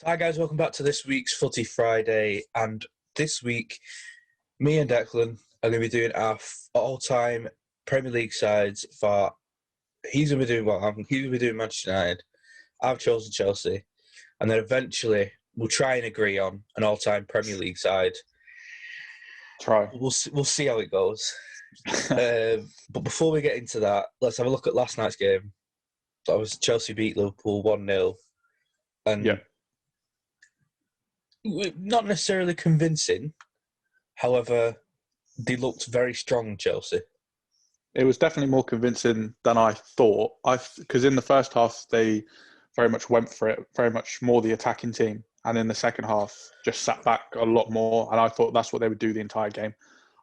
Hi guys, welcome back to this week's Footy Friday. And this week, me and Declan are going to be doing our all-time Premier League sides. He's going to be doing he's going to be doing Manchester United. I've chosen Chelsea, and then eventually we'll try and agree on an all-time Premier League side. Try. We'll see how it goes. But before we get into that, let's have a look at last night's game. That was Chelsea beat Liverpool 1-0, and Yeah. not necessarily convincing. However, they looked very strong, Chelsea. It was definitely more convincing than I thought. Because in the first half, they very much went for it, very much more the attacking team. And in the second half, just sat back a lot more. And I thought that's what they would do the entire game.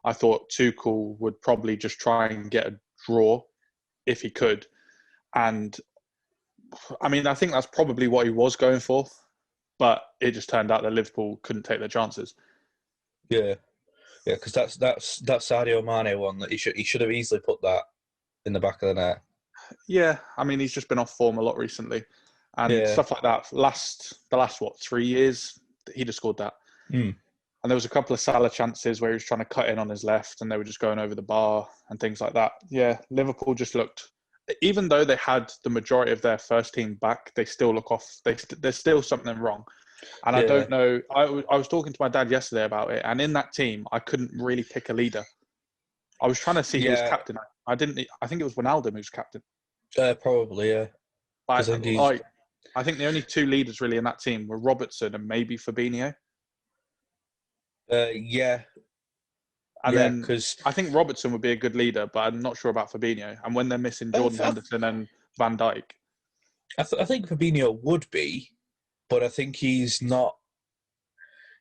I thought Tuchel would probably just try and get a draw if he could. And I mean, I think that's probably what he was going for. But it just turned out that Liverpool couldn't take their chances. Yeah, because that's Sadio Mane one that he should have easily put that in the back of the net. Yeah, I mean, he's just been off form a lot recently. And Yeah. stuff like that. The last 3 years, he'd have scored that. Mm. And there was a couple of Salah chances where he was trying to cut in on his left and they were just going over the bar and things like that. Yeah, Liverpool just looked, even though they had the majority of their first team back, they still look off. There's still something wrong. And I don't know. I was talking to my dad yesterday about it. And in that team, I couldn't really pick a leader. I was trying to see who was captain. I think it was Wijnaldum who was captain. Probably, yeah. But I think the only two leaders really in that team were Robertson and maybe Fabinho. Yeah. And then because I think Robertson would be a good leader, but I'm not sure about Fabinho. And when they're missing Jordan Henderson and Van Dijk. I think Fabinho would be, but I think he's not.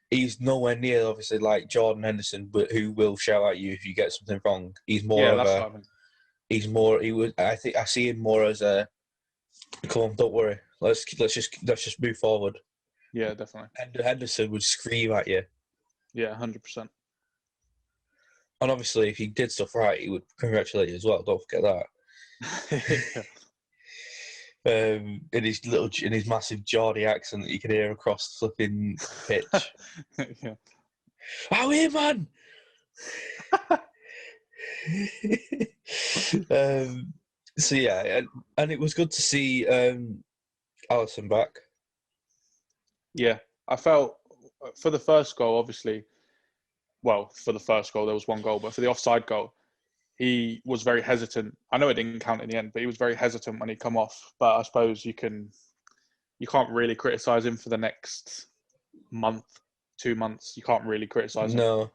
He's nowhere near, obviously, like Jordan Henderson, but who will shout at you if you get something wrong. He's more of a. What I mean. He's more. He would. I think I see him more as a. Come on, don't worry. Let's just move forward. Yeah, definitely. And Henderson would scream at you. Yeah, 100%. And obviously, if he did stuff right, he would congratulate you as well. Don't forget that. In his massive Geordie accent that you can hear across the flipping pitch. Yeah. Oh, here, man! So yeah, and it was good to see Alisson back. Yeah, I felt for the first goal, obviously. Well, for the first goal, there was one goal, but for the offside goal, he was very hesitant. I know it didn't count in the end, but he was very hesitant when he come off. But I suppose you can't really criticise him for the next month, 2 months. You can't really criticise him. No.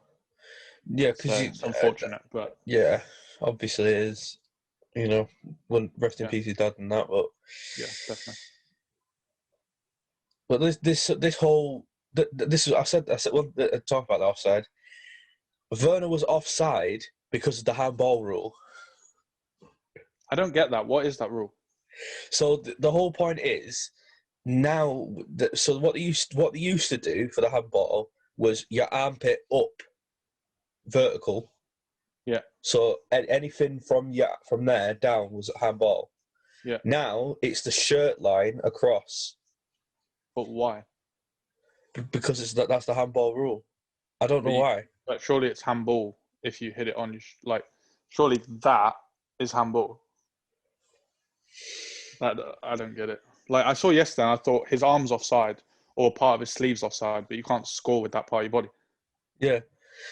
Yeah, because it's unfortunate, but yeah, obviously it is. You know, wouldn't rest in peace his dad and that, but yeah, definitely. But this is I said when I talk about the offside. Werner was offside because of the handball rule. I don't get that. What is that rule? So the whole point is now. So what they used to do for the handball was your armpit up, vertical. Yeah. So anything from there down was a handball. Yeah. Now it's the shirt line across. But why? Because that's the handball rule. I don't know why. But surely it's handball if you hit it on your surely that is handball. I don't get it. Like I saw yesterday, and I thought his arm's offside or part of his sleeve's offside, but you can't score with that part of your body. Yeah,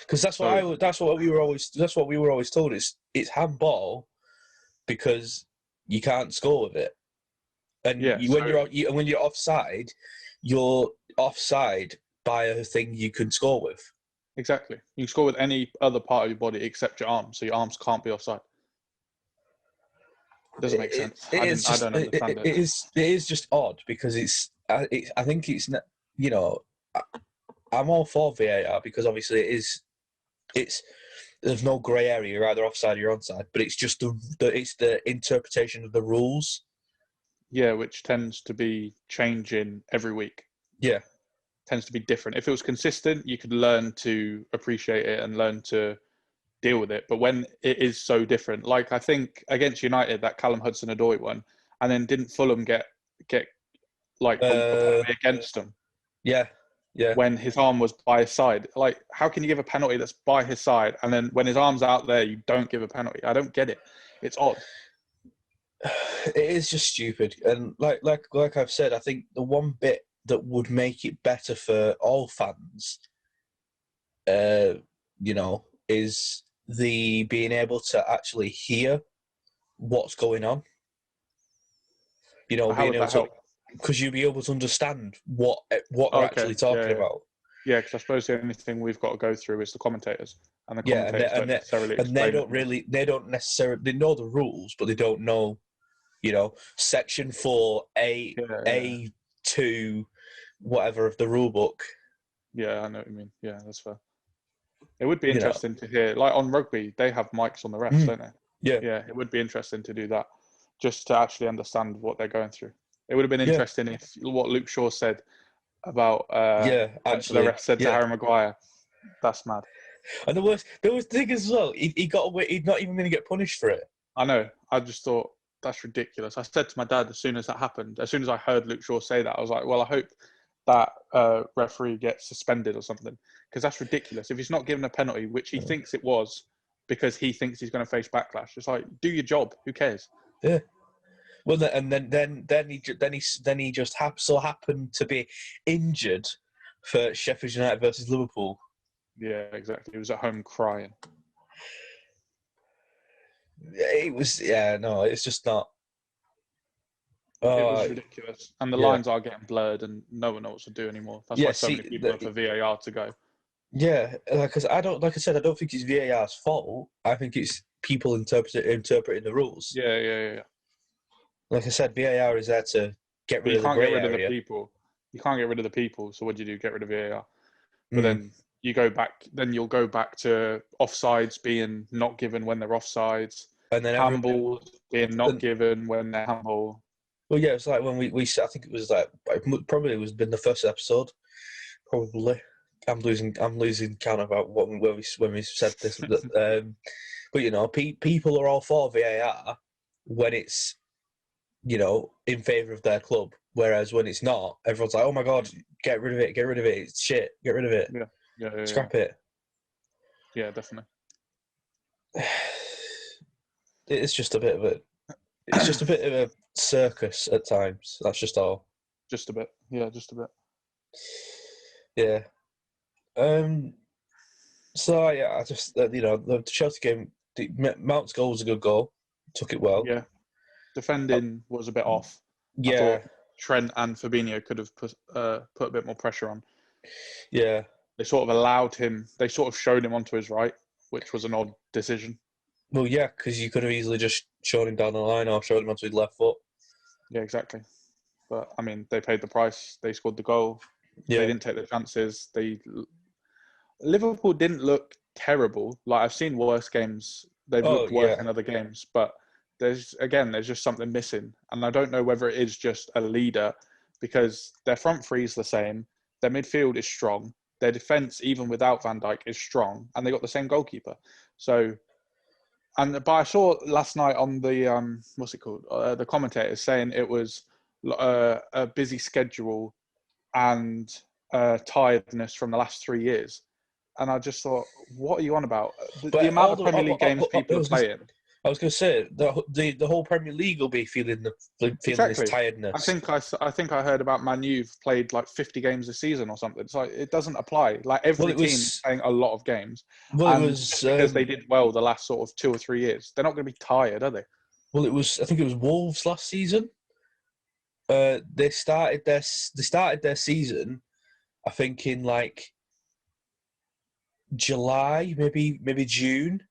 because that's what we were always told. It's handball because you can't score with it, and when you're offside by a thing you can score with. Exactly. You can score with any other part of your body except your arms, so your arms can't be offside. It doesn't make sense. I don't understand it. It is just odd because I think it's, you know, I'm all for VAR because obviously there's no grey area. You're either offside or you're onside, but it's just the interpretation of the rules. Yeah, which tends to be changing every week. Yeah. Tends to be different. If it was consistent, you could learn to appreciate it and learn to deal with it. But when it is so different, like I think against United, that Callum Hudson-Odoi one, and then didn't Fulham get like a penalty against them? Yeah, yeah. when his arm was by his side. Like, how can you give a penalty that's by his side, and then when his arm's out there, you don't give a penalty? I don't get it. It's odd. It is just stupid, and like I've said, I think the one bit that would make it better for all fans, is the being able to actually hear what's going on. How Being would able that to, help? because you'll be able to understand what they're Okay, actually talking yeah. about. Yeah, because I suppose the only thing we've got to go through is the commentators, and the Yeah, commentators don't necessarily and they explain it. don't necessarily, they know the rules, but they don't know, section 4, A2, whatever of the rule book. Yeah, I know what you mean. Yeah, that's fair. It would be You know, interesting to hear, like on rugby, they have mics on the refs, don't they? yeah, Yeah, it would be interesting to do that, just to actually understand what they're going through. It would have been yeah, interesting if what Luke Shaw said about yeah. when the Actually, ref said to yeah. Harry Maguire. That's mad. And there was the thing as well. He got away. He's not even going to get punished for it. I know. I just thought that's ridiculous. I said to my dad as soon as that happened, as soon as I heard Luke Shaw say that, I was like, well, I hope that referee gets suspended or something, because that's ridiculous. If he's not given a penalty, which he thinks it was, because he thinks he's going to face backlash, it's like, do your job. Who cares? Yeah. Well, and then he just so happened to be injured for Sheffield United versus Liverpool. Yeah, exactly. He was at home crying. It was, no, it's just not. It was ridiculous. And the lines are getting blurred and no one knows what to do anymore. That's why so many people are for VAR to go. Yeah, because I don't think it's VAR's fault. I think it's people interpreting the rules. Yeah. Like I said, VAR is there to get rid of the grey area. You can't get rid of the people. So what do? Get rid of VAR. But then you go back. Then you'll go back to offsides being not given when they're offsides, and then handballs being not given when they're handball. Well, yeah, it's like when we I think it was like probably it was been the first episode. Probably, I'm losing count about when we said this. But people are all for VAR when it's in favour of their club, whereas when it's not, everyone's like, oh my god, get rid of it, it's shit, get rid of it, scrap it. Yeah, definitely. It's just a bit of a circus at times. That's just all. Just a bit. Yeah, just a bit. Yeah. So yeah, I just the Chelsea game. Mount's goal was a good goal. Took it well. Yeah. Defending was a bit off. Yeah. I thought Trent and Fabinho could have put a bit more pressure on. Yeah. They sort of allowed him. They sort of showed him onto his right, which was an odd decision. Well, yeah, because you could have easily just shown him down the line or showed him onto his left foot. Yeah, exactly. But I mean, they paid the price. They scored the goal. Yeah. They didn't take the chances. Liverpool didn't look terrible. Like, I've seen worse games. They've looked worse in other games, but there's just something missing. And I don't know whether it is just a leader, because their front three is the same. Their midfield is strong. Their defence, even without Van Dijk, is strong. And they got the same goalkeeper. So, but I saw last night on the, what's it called? The commentators saying it was a busy schedule and tiredness from the last 3 years. And I just thought, what are you on about? The amount of Premier League games people are playing. I was going to say the whole Premier League will be feeling this tiredness. I think I heard about Man U've played like 50 games a season or something. It's like, it doesn't apply. Like, every team is playing a lot of games. Well, it was because they did well the last sort of 2 or 3 years. They're not going to be tired, are they? Well, I think it was Wolves last season. They started their season, I think, in like July, maybe June,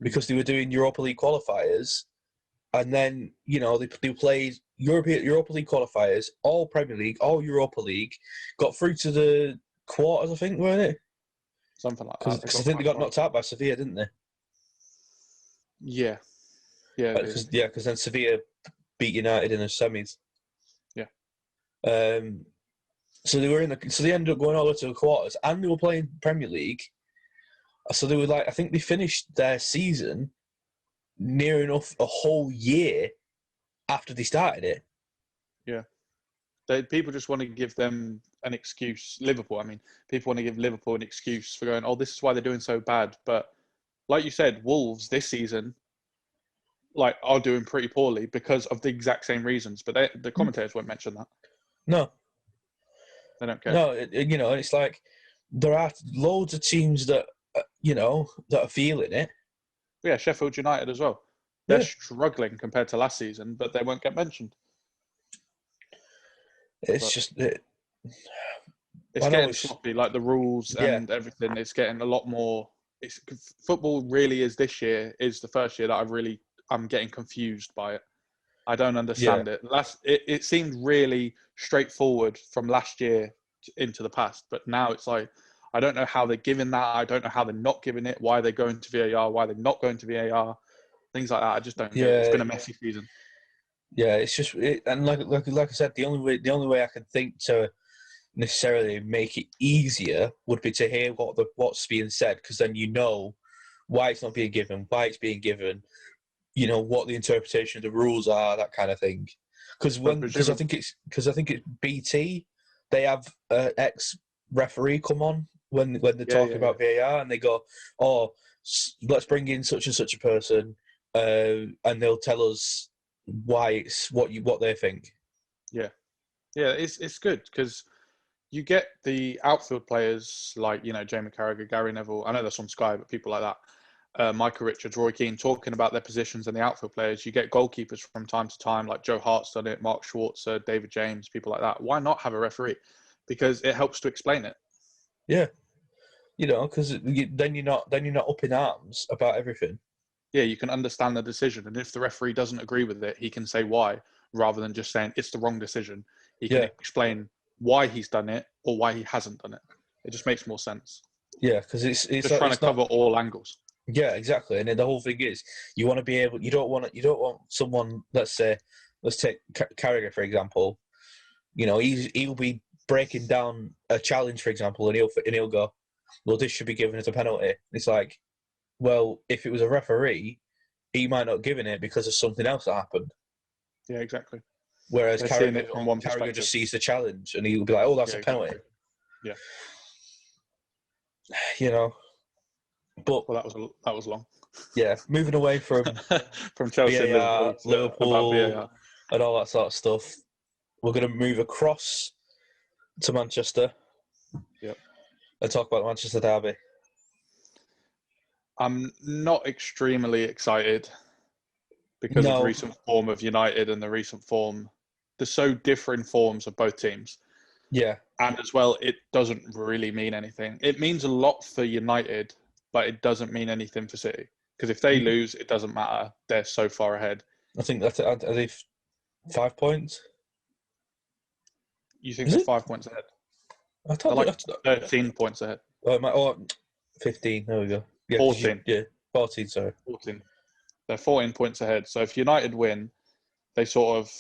because they were doing Europa League qualifiers, and then they played Europa League qualifiers, all Premier League, all Europa League, got through to the quarters, I think, weren't it? Something like that. Because I think they got knocked out by Sevilla, didn't they? Yeah. Because then Sevilla beat United in the semis. Yeah. So they ended up going all the way to the quarters, and they were playing Premier League. So they were like, I think they finished their season near enough a whole year after they started it. Yeah. People just want to give them an excuse. Liverpool, I mean, people want to give Liverpool an excuse for going, oh, this is why they're doing so bad. But like you said, Wolves this season, like, are doing pretty poorly because of the exact same reasons. But the commentators won't mention that. No. They don't care. No, it's like there are loads of teams that, that are feeling it. Yeah, Sheffield United as well. They're struggling compared to last season, but they won't get mentioned. It's getting sloppy, like the rules and everything. It's getting a lot more. Football really is this year is the first year that I'm getting confused by it. I don't understand it. It seemed really straightforward from last year into the past, but now it's like I don't know how they're giving that. I don't know how they're not giving it. Why they're going to VAR? Why they're not going to VAR? Things like that. I just don't get it. It's been a messy season. Yeah, it's just and like I said, the only way I can think to necessarily make it easier would be to hear what's being said, because then you know why it's not being given, why it's being given, what the interpretation of the rules are, that kind of thing. Because I think it's BT, they have ex referee come on when they're talking about VAR, and they go, oh, let's bring in such and such a person, and they'll tell us why it's what they think. Yeah, it's good because you get the outfield players like Jamie Carragher, Gary Neville. I know that's on Sky, but people like that, Michael Richards, Roy Keane, talking about their positions and the outfield players. You get goalkeepers from time to time, like Joe Hart's done it, Mark Schwarzer, David James, people like that. Why not have a referee? Because it helps to explain it. Yeah, because then you're not up in arms about everything. Yeah, you can understand the decision, and if the referee doesn't agree with it, he can say why, rather than just saying it's the wrong decision. He can explain why he's done it or why he hasn't done it. It just makes more sense. Yeah, because it's just trying to cover all angles. Yeah, exactly. And then the whole thing is, you want to be able. You don't want someone. Let's take Carragher for example. He'll be breaking down a challenge, for example, and he'll go, well, this should be given as a penalty. It's like, well, if it was a referee, he might not give it because of something else that happened. Yeah, exactly. Whereas Carragher just sees the challenge and he'll be like, oh, that's a penalty. Yeah. But that was long. Yeah, moving away from Chelsea, VAR, Liverpool, and all that sort of stuff, we're going to move across to Manchester. Yep. And talk about the Manchester derby. I'm not extremely excited because of the recent form of United and the recent form. They're so different forms of both teams. Yeah. And as well, it doesn't really mean anything. It means a lot for United, but it doesn't mean anything for City. Because if they lose, it doesn't matter. They're so far ahead. I think that's are they 5 points? You think they're 5 points ahead? I thought they're like 13 points ahead. 15. There we go. Yeah, 14. 14, sorry. 14. They're 14 points ahead. So if United win, they sort of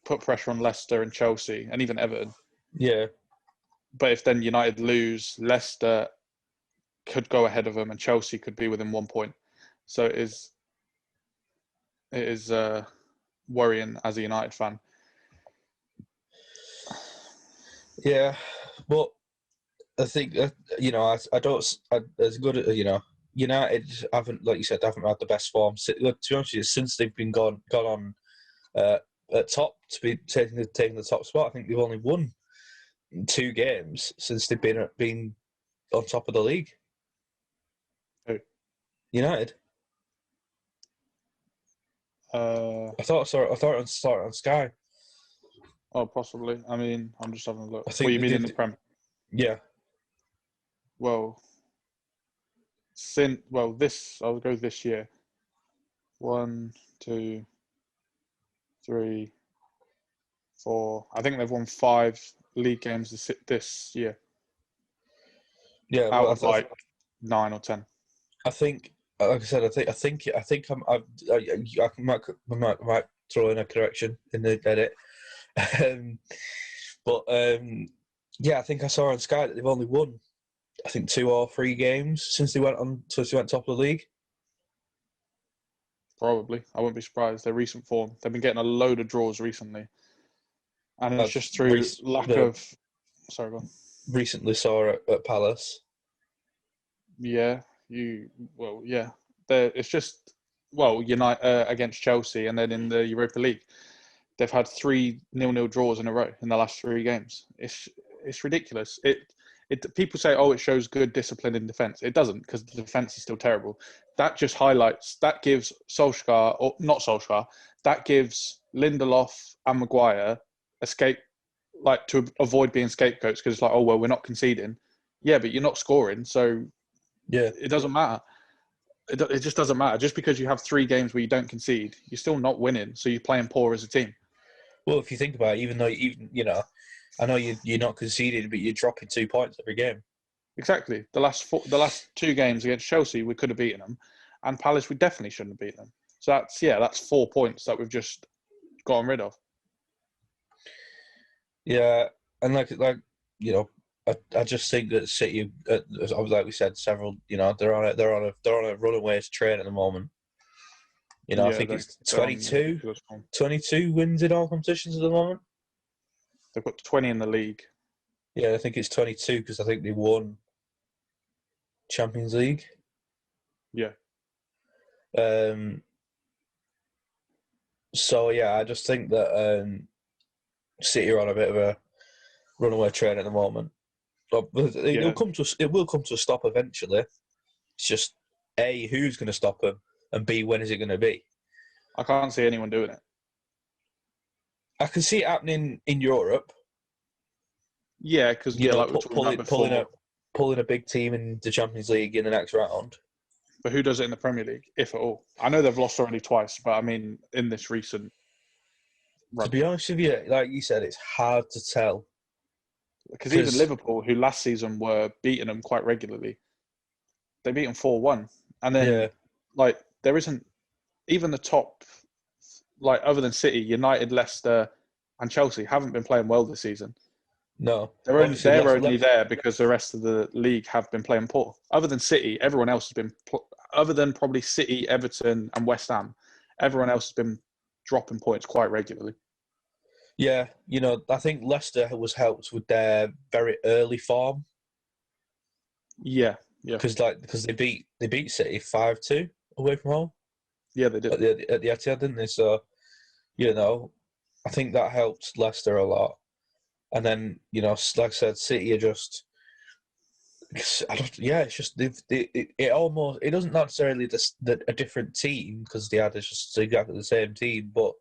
put pressure on Leicester and Chelsea and even Everton. Yeah. But if then United lose, Leicester could go ahead of them and Chelsea could be within 1 point. So it is worrying as a United fan. Yeah, but I think as good as United haven't, like you said, haven't had the best form. To be honest with you, since they've been gone on at top to be taking the top spot. I think they've only won 2 games since they've been on top of the league. Who? United. I thought it started on Sky. Oh, possibly. I mean, I'm just having a look. I think you mean in the Prem? Yeah. Well, I'll go this year. 1, 2, 3, 4. I think they've won 5 league games this year. Yeah, out of like 9 or 10. I think, like I said, I might throw in a correction in the edit. I think I saw on Sky that they've only won, I think, 2 or 3 games since they went top of the league. Probably. I wouldn't be surprised. Their recent form. They've been getting a load of draws recently. And it's just through lack of Sorry, go on. recently saw at Palace. Yeah, yeah. It's just United against Chelsea, and then in the Europa League, they've had 3 0-0 draws in a row in the last 3 games. It's ridiculous. People say, oh, it shows good discipline in defence. It doesn't, because the defence is still terrible. That just that gives Solskjaer, or not Solskjaer, that gives Lindelof and Maguire to avoid being scapegoats, because it's like, oh, well, we're not conceding. Yeah, but you're not scoring, so Yeah, it doesn't matter. It just doesn't matter. Just because you have 3 games where you don't concede, you're still not winning, so you're playing poor as a team. well, if you think about it, even I know you're not conceding, but you're dropping 2 points every game. Exactly. The last 2 games against Chelsea, we could have beaten them, and Palace, we definitely shouldn't have beaten them. So that's 4 points that we've just gotten rid of. Yeah, and I just think that City, like we said, several, they're on a runaway train at the moment. I think it's 22 wins in all competitions at the moment. They've got 20 in the league. Yeah, I think it's 22 because I think they won Champions League. Yeah. So yeah, I just think that City are on a bit of a runaway train at the moment. But it will come to a stop eventually. It's just A, who's going to stop them, and B, when is it going to be? I can't see anyone doing it. I can see it happening in Europe. Yeah, because pulling a big team in the Champions League in the next round. But who does it in the Premier League, if at all? I know they've lost already twice, but I mean, in this recent run. To be honest with you, like you said, it's hard to tell. Because even Liverpool, who last season were beating them quite regularly, they beat them 4-1. And then, there isn't even the top, other than City, United, Leicester, and Chelsea haven't been playing well this season. No. They're only there because the rest of the league have been playing poor. Other than City, everyone else has been, other than probably City, Everton, and West Ham, everyone else has been dropping points quite regularly. Yeah, I think Leicester was helped with their very early form. Yeah. Because they beat City 5-2 away from home. Yeah, they did. At the Etihad, didn't they? So, I think that helped Leicester a lot. And then, like I said, City are just. It's just it doesn't necessarily a different team because they had just exactly the same team, but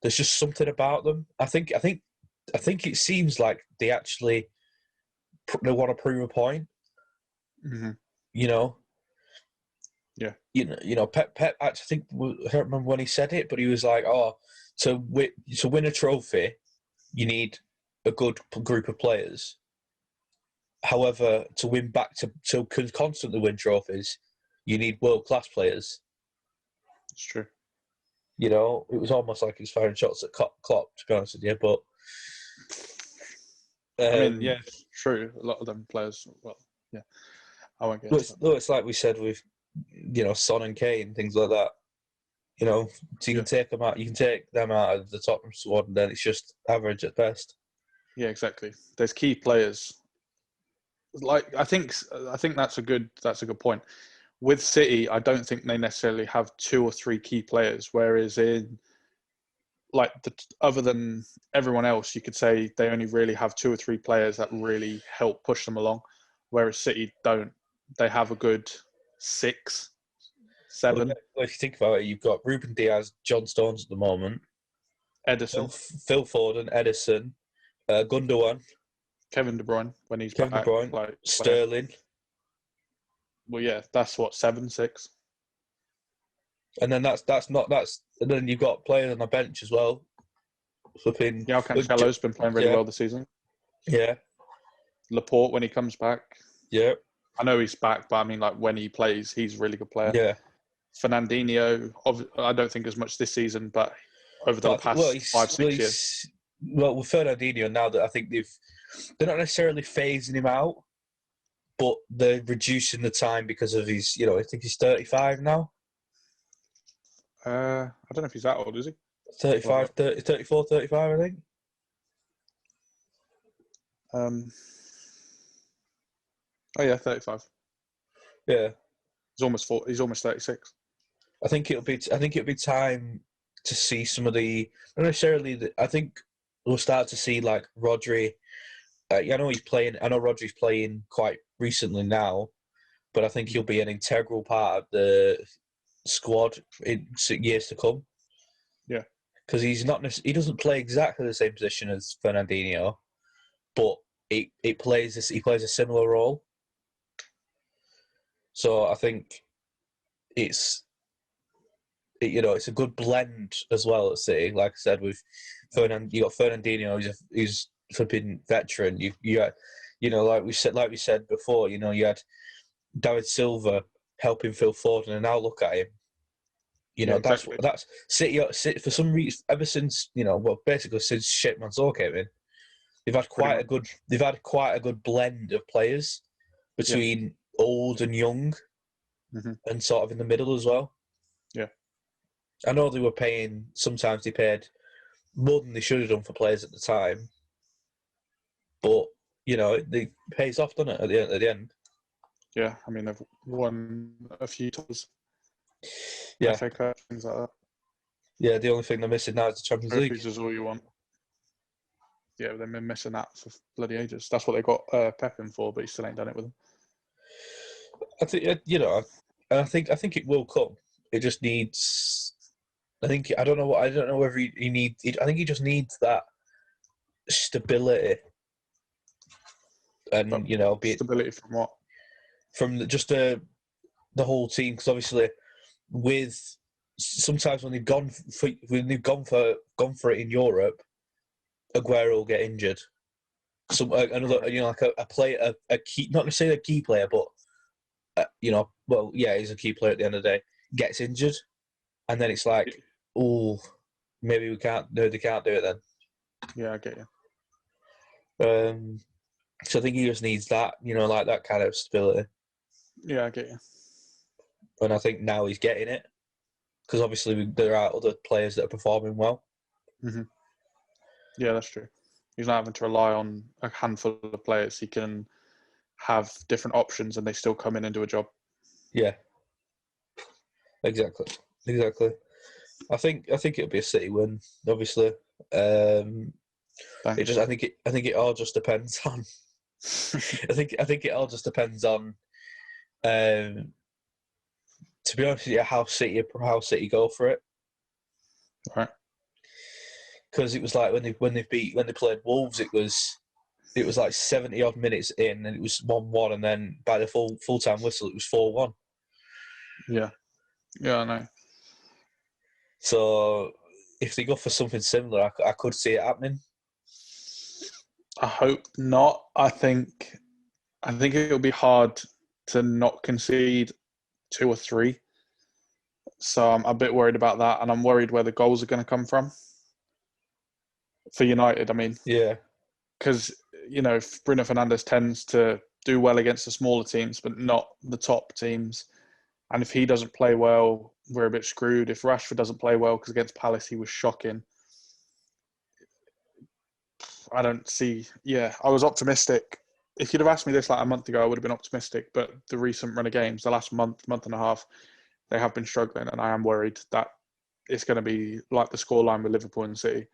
there's just something about them. I think it seems like they actually want to prove a point. Mm-hmm. Yeah. Pep. I think I don't remember when he said it, but he was like, "Oh, to win a trophy, you need a good group of players. However, to win back to constantly win trophies, you need world-class players." It's true. It was almost like he was firing shots at Klopp, to be honest with you. But it's true. A lot of them players. Well, yeah, I won't get into that. It's like we said with Son and Kane, things like that. So you can take them out. You can take them out of the top squad, and then it's just average at best. Yeah, exactly. There's key players. I think that's a good point. With City, I don't think they necessarily have 2 or 3 key players. Whereas in other than everyone else, you could say they only really have 2 or 3 players that really help push them along. Whereas City don't. They have a good 6, 7. Well, if you think about it, you've got Ruben Diaz, John Stones at the moment, Edison, Phil Foden, Edison, Gundogan, Kevin De Bruyne when he's Kevin back. De Bruyne, Sterling. Well, yeah, that's what 7, 6. And then and then you've got players on the bench as well. Cancelo's been playing really well this season. Yeah. Laporte when he comes back. Yeah. I know he's back, but I mean, when he plays, he's a really good player. Yeah. Fernandinho, I don't think as much this season, but over the past 5-6 years. Well, with Fernandinho now that I think they're not necessarily phasing him out, but they're reducing the time because of his, I think he's 35 now. I don't know if he's that old, is he? 34, 35, I think. Oh yeah, 35. Yeah, He's almost 40, he's almost 36. I think it'll be time to see some of the not necessarily. I think we'll start to see like Rodri. I know he's playing. I know Rodri's playing quite recently now, but I think he'll be an integral part of the squad in years to come. Yeah, because he doesn't play exactly the same position as Fernandinho, but he plays a similar role. So I think it's a good blend as well at City. Like I said, with you got Fernandinho, who's a flipping veteran. You had, like we said before, you had David Silva helping Phil Foden, and now look at him. exactly. That's City for some reason ever since basically since Sheikh Mansour came in, they've had quite a good blend of players between old and young, and sort of in the middle as well. Yeah, I know sometimes they paid more than they should have done for players at the time, but it pays off, doesn't it, at the end? Yeah, I mean they've won a few times. Yeah, FA Cup, things like that. Yeah, the only thing they're missing now is the Champions League. Trophies is all you want. Yeah, they've been missing that for bloody ages. That's what they got Pep in for, but he still ain't done it with them. I think I think it will come. It just needs. I don't know whether he needs. I think he just needs that stability, and stability from what? From the whole team, because obviously sometimes when they've gone for it in Europe, Aguero will get injured. Another like a player, a key, not necessarily a key player, but he's a key player at the end of the day, gets injured, and then it's like, oh, maybe we can't. No, they can't do it then. Yeah, I get you. So I think he just needs that, like that kind of stability. Yeah, I get you. And I think now he's getting it, because obviously there are other players that are performing well. Mm-hmm. Yeah, that's true. He's not having to rely on a handful of players. He can have different options and they still come in and do a job. Yeah. Exactly. I think it'll be a City win, obviously. I think it all just depends on I think it all just depends on to be honest with you, how City go for it. Right. Because it was like when they played Wolves, it was like 70 odd minutes in, and it was 1-1, and then by the full time whistle, it was 4-1. Yeah, I know. So if they go for something similar, I could see it happening. I hope not. I think it'll be hard to not concede 2 or 3. So I'm a bit worried about that, and I'm worried where the goals are going to come from. For United, I mean. Yeah. Because, Bruno Fernandes tends to do well against the smaller teams, but not the top teams. And if he doesn't play well, we're a bit screwed. If Rashford doesn't play well, because against Palace he was shocking. I don't see. Yeah, I was optimistic. If you'd have asked me this like a month ago, I would have been optimistic. But the recent run of games, the last month and a half, they have been struggling, and I am worried that it's going to be like the scoreline with Liverpool and City.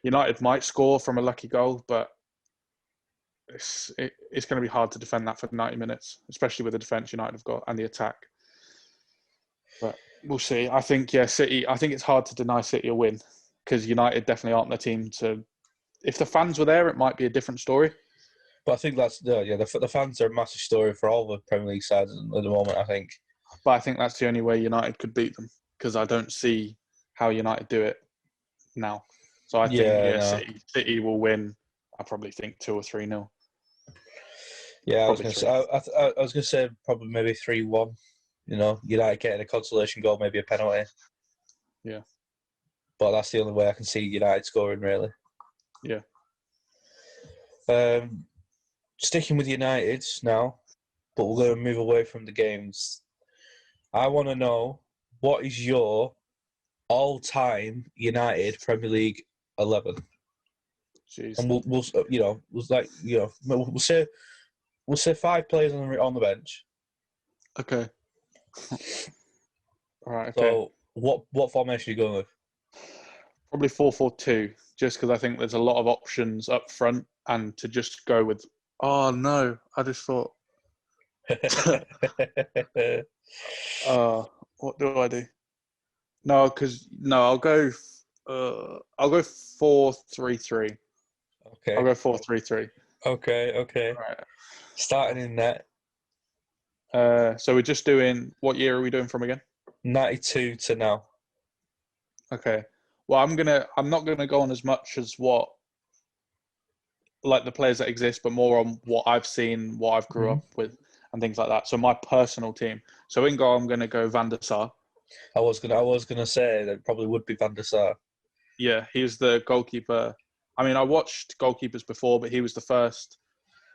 United might score from a lucky goal, but it's going to be hard to defend that for 90 minutes, especially with the defence United have got and the attack. But we'll see. I think, City. I think it's hard to deny City a win, because United definitely aren't the team to. If the fans were there, it might be a different story. But I think that's the fans are a massive story for all the Premier League sides at the moment, I think. But I think that's the only way United could beat them, because I don't see how United do it now. So I think City will win. I probably think 2 or 3-0. Yeah, I was going to say probably maybe 3-1. United getting a consolation goal, maybe a penalty. Yeah. But that's the only way I can see United scoring, really. Yeah. Sticking with United now, but we're going to move away from the games. I want to know, what is your all-time United Premier League 11? Jeez. And we'll say 5 players on the bench. Okay. All right. Okay. So what formation are you going with? Probably 4-4-2, just because I think there's a lot of options up front, and to just go with. Oh no! I just thought. What do I do? No, I'll go 4-3-3. Okay. I'll go 4-3-3. Okay. All right. Starting in net. So we're just doing. What year are we doing from again? 92 to now. Okay. Well, I'm not gonna go on as much as what like the players that exist, but more on what I've seen, what I've grew up with, and things like that. So my personal team. So in goal, I'm gonna go Van der Sar. I was gonna say that it probably would be Van der Sar. Yeah, he was the goalkeeper. I mean, I watched goalkeepers before, but he was the first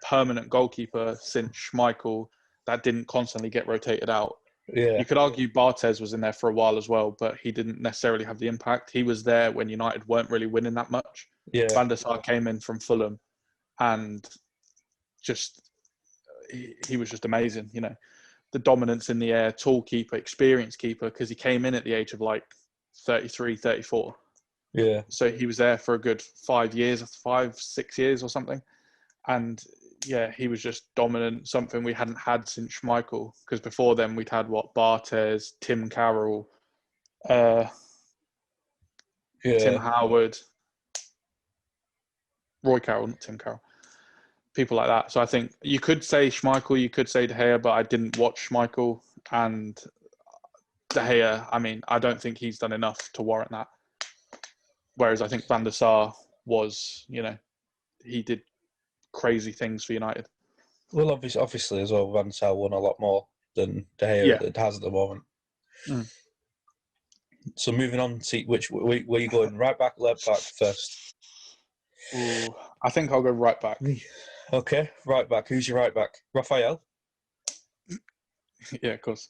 permanent goalkeeper since Schmeichel that didn't constantly get rotated out. Yeah. You could argue Barthez was in there for a while as well, but he didn't necessarily have the impact. He was there when United weren't really winning that much. Yeah. Van der Sar came in from Fulham and just he was just amazing. You know, the dominance in the air, tall keeper, experienced keeper, because he came in at the age of like 33, 34. Yeah. So he was there for a good 5 years, 5-6 years or something. And yeah, he was just dominant, something we hadn't had since Schmeichel. Because before then we'd had Barthez, Tim Carroll, Tim Howard, Roy Carroll, not Tim Carroll. People like that. So I think you could say Schmeichel, you could say De Gea, but I didn't watch Schmeichel. And De Gea, I mean, I don't think he's done enough to warrant that. Whereas I think Van der Sar was, you know, he did crazy things for United. Well, obviously as well, Van der Sar won a lot more than De Gea has at the moment. Mm. So moving on to where you going, right back, left back first? Ooh, I think I'll go right back. Okay, right back. Who's your right back? Raphael? Yeah, of course.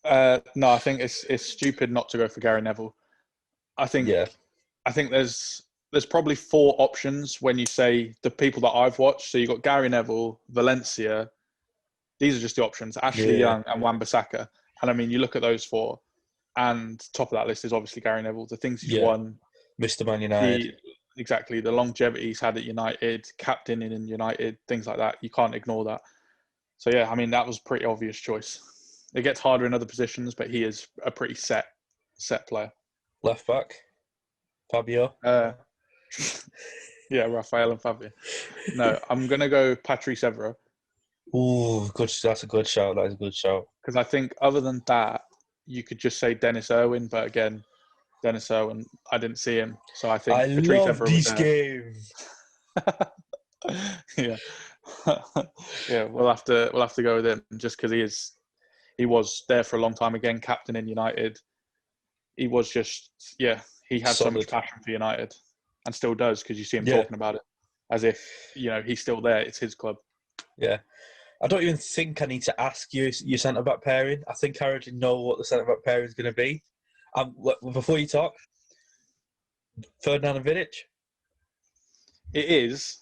No, I think it's stupid not to go for Gary Neville. I think there's probably 4 options when you say the people that I've watched. So you've got Gary Neville, Valencia. These are just the options. Ashley Young and Wan-Bissaka. And I mean, you look at those 4, and top of that list is obviously Gary Neville. The things he's won. Mr. Man United. Exactly. The longevity he's had at United, captaining in United, things like that. You can't ignore that. So yeah, I mean, that was a pretty obvious choice. It gets harder in other positions, but he is a pretty set player. Left back, Fabio. Yeah, Raphael and Fabio. No, I'm gonna go Patrice Evra. Ooh, good. That's a good shout. That is a good shout. Because I think other than that, you could just say Dennis Irwin, but again, Dennis Irwin, I didn't see him, so I think Patrice love Evra this game. Yeah, yeah. We'll have to go with him just because he was there for a long time. Again, captain in United. He was just he had so much passion for United, and still does because you see him talking about it as if he's still there. It's his club. Yeah. I don't even think I need to ask you your centre back pairing. I think I already know what the centre back pairing is going to be. Before you talk, Fernando Vidic. It is.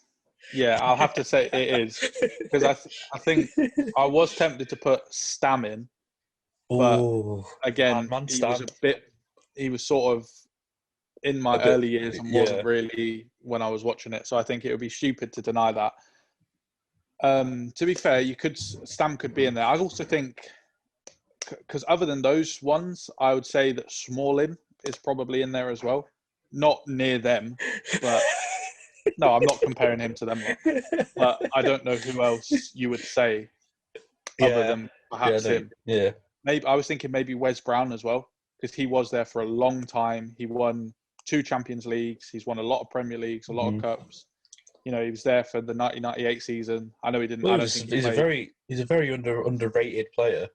Yeah, I'll have to say it is because I think I was tempted to put Stam in, but again, he was sort of in my early years and wasn't really when I was watching it. So I think it would be stupid to deny that. To be fair, Stam could be in there. I also think, because other than those ones, I would say that Smalling is probably in there as well. Not near them, but no, I'm not comparing him to them. But I don't know who else you would say other than perhaps him. Yeah. Maybe I was thinking maybe Wes Brown as well, because he was there for a long time. He won 2 Champions Leagues. He's won a lot of Premier Leagues, a lot of cups. He was there for the 1998 season. I know he didn't. Well, I don't think he's a very underrated player.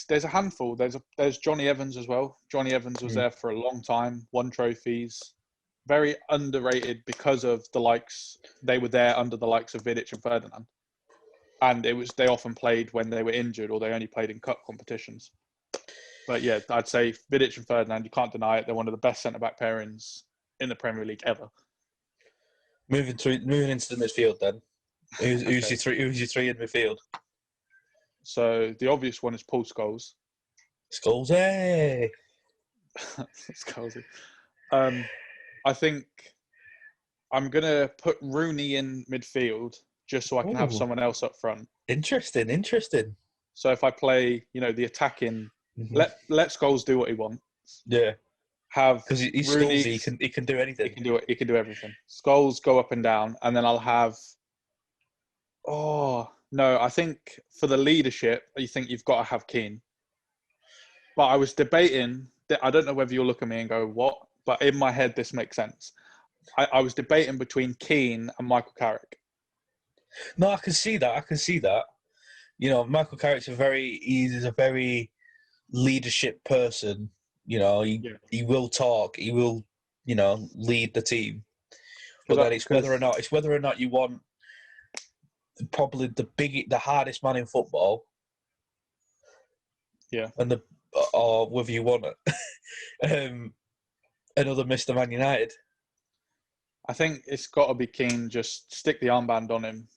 There's a handful. There's Johnny Evans as well. Johnny Evans was there for a long time, won trophies. Very underrated because of the likes. They were there under the likes of Vidic and Ferdinand, and they often played when they were injured or they only played in cup competitions. But yeah, I'd say Vidic and Ferdinand. You can't deny it. They're one of the best centre back pairings in the Premier League ever. Moving into the midfield then. Who's Okay. your three? Who's your three in midfield? So the obvious one is Paul Scholes. Skulls, hey. Scholesy. I think I'm gonna put Rooney in midfield just so I can have Ooh. someone else up front. Interesting. So if I play, the attacking, let Scholes do what he wants. Yeah, Have because he's Rooney. Skulls, he can do anything. He can do it. He can do everything. Scholes go up and down, and then I'll have. Oh no! I think for the leadership, you think you've got to have Keane. But I was debating. I don't know whether you'll look at me and go, "What?" But in my head, this makes sense. I was debating between Keane and Michael Carrick. No, I can see that. Michael Carrick's he's a very leadership person. He will talk. He will, lead the team. But then it's whether or not you want probably the hardest man in football. Yeah. Or whether you want it. Another Mr. Man United. I think it's got to be Keane. Just stick the armband on him.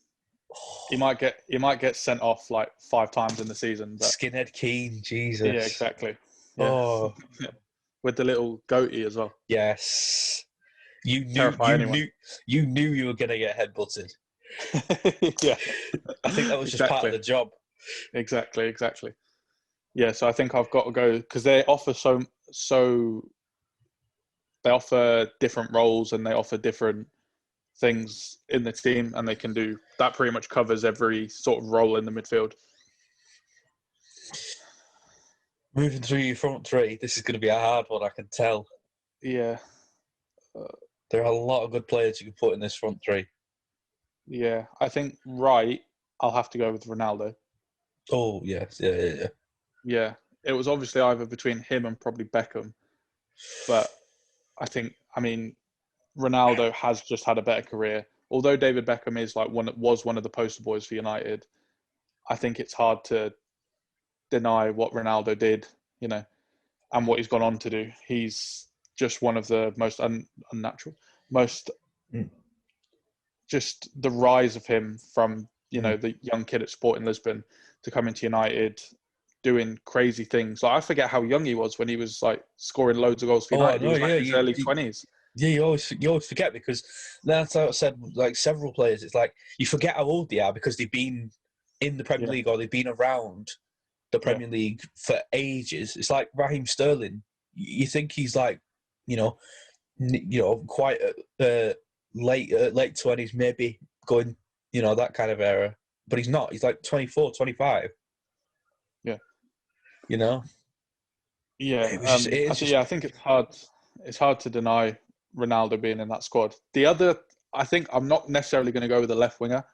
He might get sent off like 5 times in the season. But Skinhead Keane, Jesus. Yeah, exactly. Yeah. Oh, with the little goatee as well. yes. You knew you were gonna get headbutted. Yeah. I think that was just part of the job. Exactly. Yeah, so I think I've got to go because they offer they offer different roles and they offer different things in the team, and they can do that. Pretty much covers every sort of role in the midfield. Moving through your front three, this is going to be a hard one, I can tell. Yeah. There are a lot of good players you can put in this front three. Yeah, I think I'll have to go with Ronaldo. Oh, yes. Yeah. Yeah, it was obviously either between him and probably Beckham. But I mean, Ronaldo has just had a better career. Although David Beckham was one of the poster boys for United, I think it's hard to deny what Ronaldo did, and what he's gone on to do. He's just one of the most unnatural, just the rise of him from, the young kid at Sporting Lisbon to come into United, doing crazy things. Like I forget how young he was when he was like scoring loads of goals for United. He was in his early 20s. Yeah, you always forget because that's how I said, like several players, it's like you forget how old they are because they've been in the Premier League or they've been around the Premier League for ages. It's like Raheem Sterling. You think he's like, quite late 20s, maybe going, that kind of era. But he's not. He's like 24, 25. Yeah. Yeah. I think it's hard. It's hard to deny Ronaldo being in that squad. The other, I think I'm not necessarily going to go with a left winger.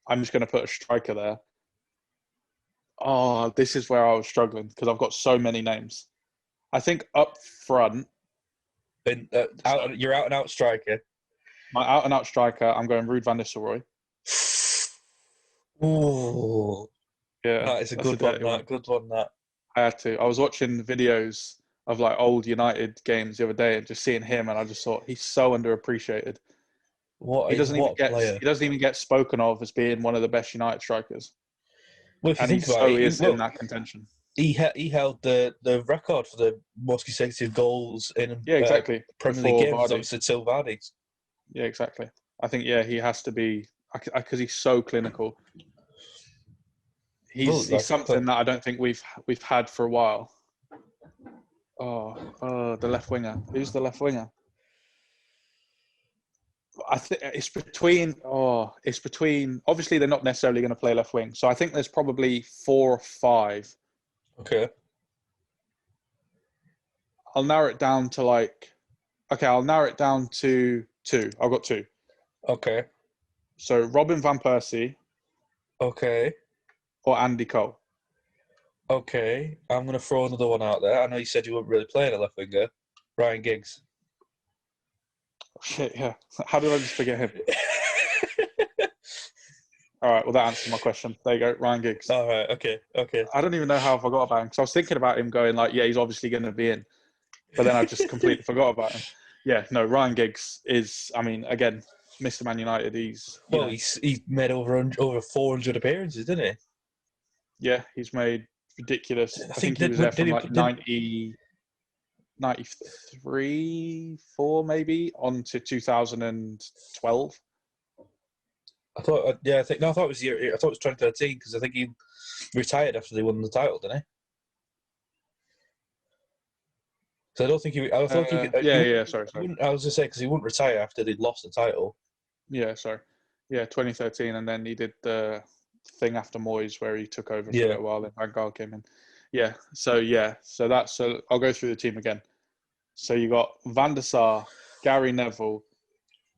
I'm just going to put a striker there. Oh, this is where I was struggling because I've got so many names. I think up front. You're out and out striker. My out and out striker, I'm going Ruud van Nistelrooy. Ooh. Yeah. That is a good one. Good one, that. I had to. I was watching videos of like old United games the other day and just seeing him, and I just thought he's so underappreciated. He doesn't even get spoken of as being one of the best United strikers. Well, if you think about it, in that contention. He held the record for the most consecutive goals in exactly. Premier League games. Obviously, till Vardy's. Yeah, exactly. I think he has to be because he's so clinical. He's something that I don't think we've had for a while. Oh, the left winger. Who's the left winger? I think it's between. Obviously, they're not necessarily going to play left wing, so I think there's probably 4 or 5. Okay. I'll narrow it down to 2. I've got 2. Okay. So Robin van Persie. Okay. Or Andy Cole. Okay. I'm going to throw another one out there. I know you said you weren't really playing a left winger. Ryan Giggs. Oh, shit, yeah. How did I just forget him? All right, well, that answers my question. There you go, Ryan Giggs. All right, okay. I don't even know how I forgot about him because I was thinking about him going like, yeah, he's obviously going to be in. But then I just completely forgot about him. Yeah, no, Ryan Giggs is, again, Mr. Man United. He's made over 400 appearances, didn't he? Yeah, he's made ridiculous. I think he did- was there did from he- like did- 93, 4 maybe, on to 2012. I thought it was I thought it was 2013 because I think he retired after they won the title, didn't he? So I don't think he. I thought he. Sorry. I was going to say because he wouldn't retire after they'd lost the title. Yeah, sorry. Yeah, 2013, and then he did the thing after Moyes where he took over for a little while and Van Gaal came in. So I'll go through the team again. So you got Van der Sar, Gary Neville,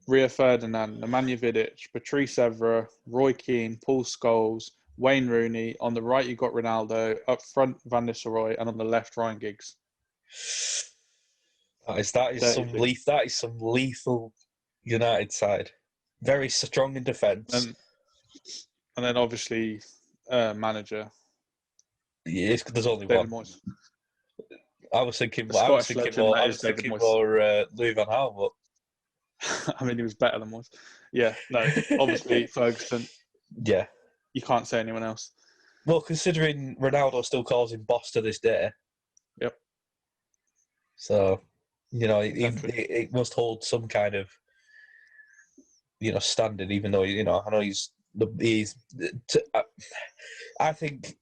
Rio Ferdinand, Nemanja Vidic, Patrice Evra, Roy Keane, Paul Scholes, Wayne Rooney. On the right, you got Ronaldo. Up front, Van Nistelrooy, and on the left, Ryan Giggs. That is some lethal United side. Very strong in defence. And then obviously manager. Yeah, there's only David one. Moyes. I was thinking more Louis van Gaal, but I mean, he was better than Moyes. Yeah, no, obviously Ferguson. Yeah, you can't say anyone else. Well, considering Ronaldo still calls him boss to this day. Yep. So, it must hold some kind of, standard. Even though I know I think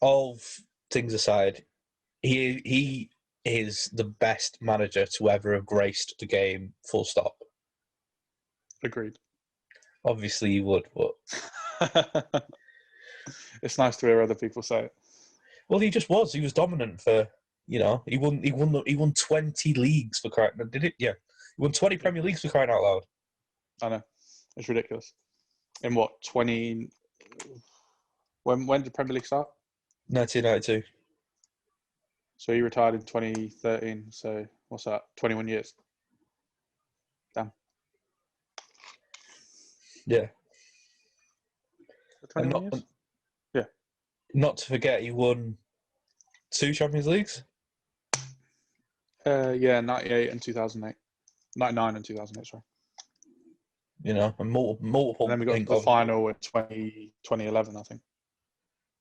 all things aside, he is the best manager to ever have graced the game. Full stop. Agreed. Obviously, you would, but it's nice to hear other people say it. Well, he just was. He was dominant for. He won 20 leagues for crying. Did it? Yeah, he won 20 Premier Leagues for crying out loud. I know, it's ridiculous. In what 20? When did Premier League start? 1992. So he retired in 2013. So what's that? 21 years. Damn. Yeah. 21 years? Yeah. Not to forget, he won 2 Champions Leagues. 98 and 2008. 99 and 2008, sorry. And multiple. And then we got to the final in 2011, I think.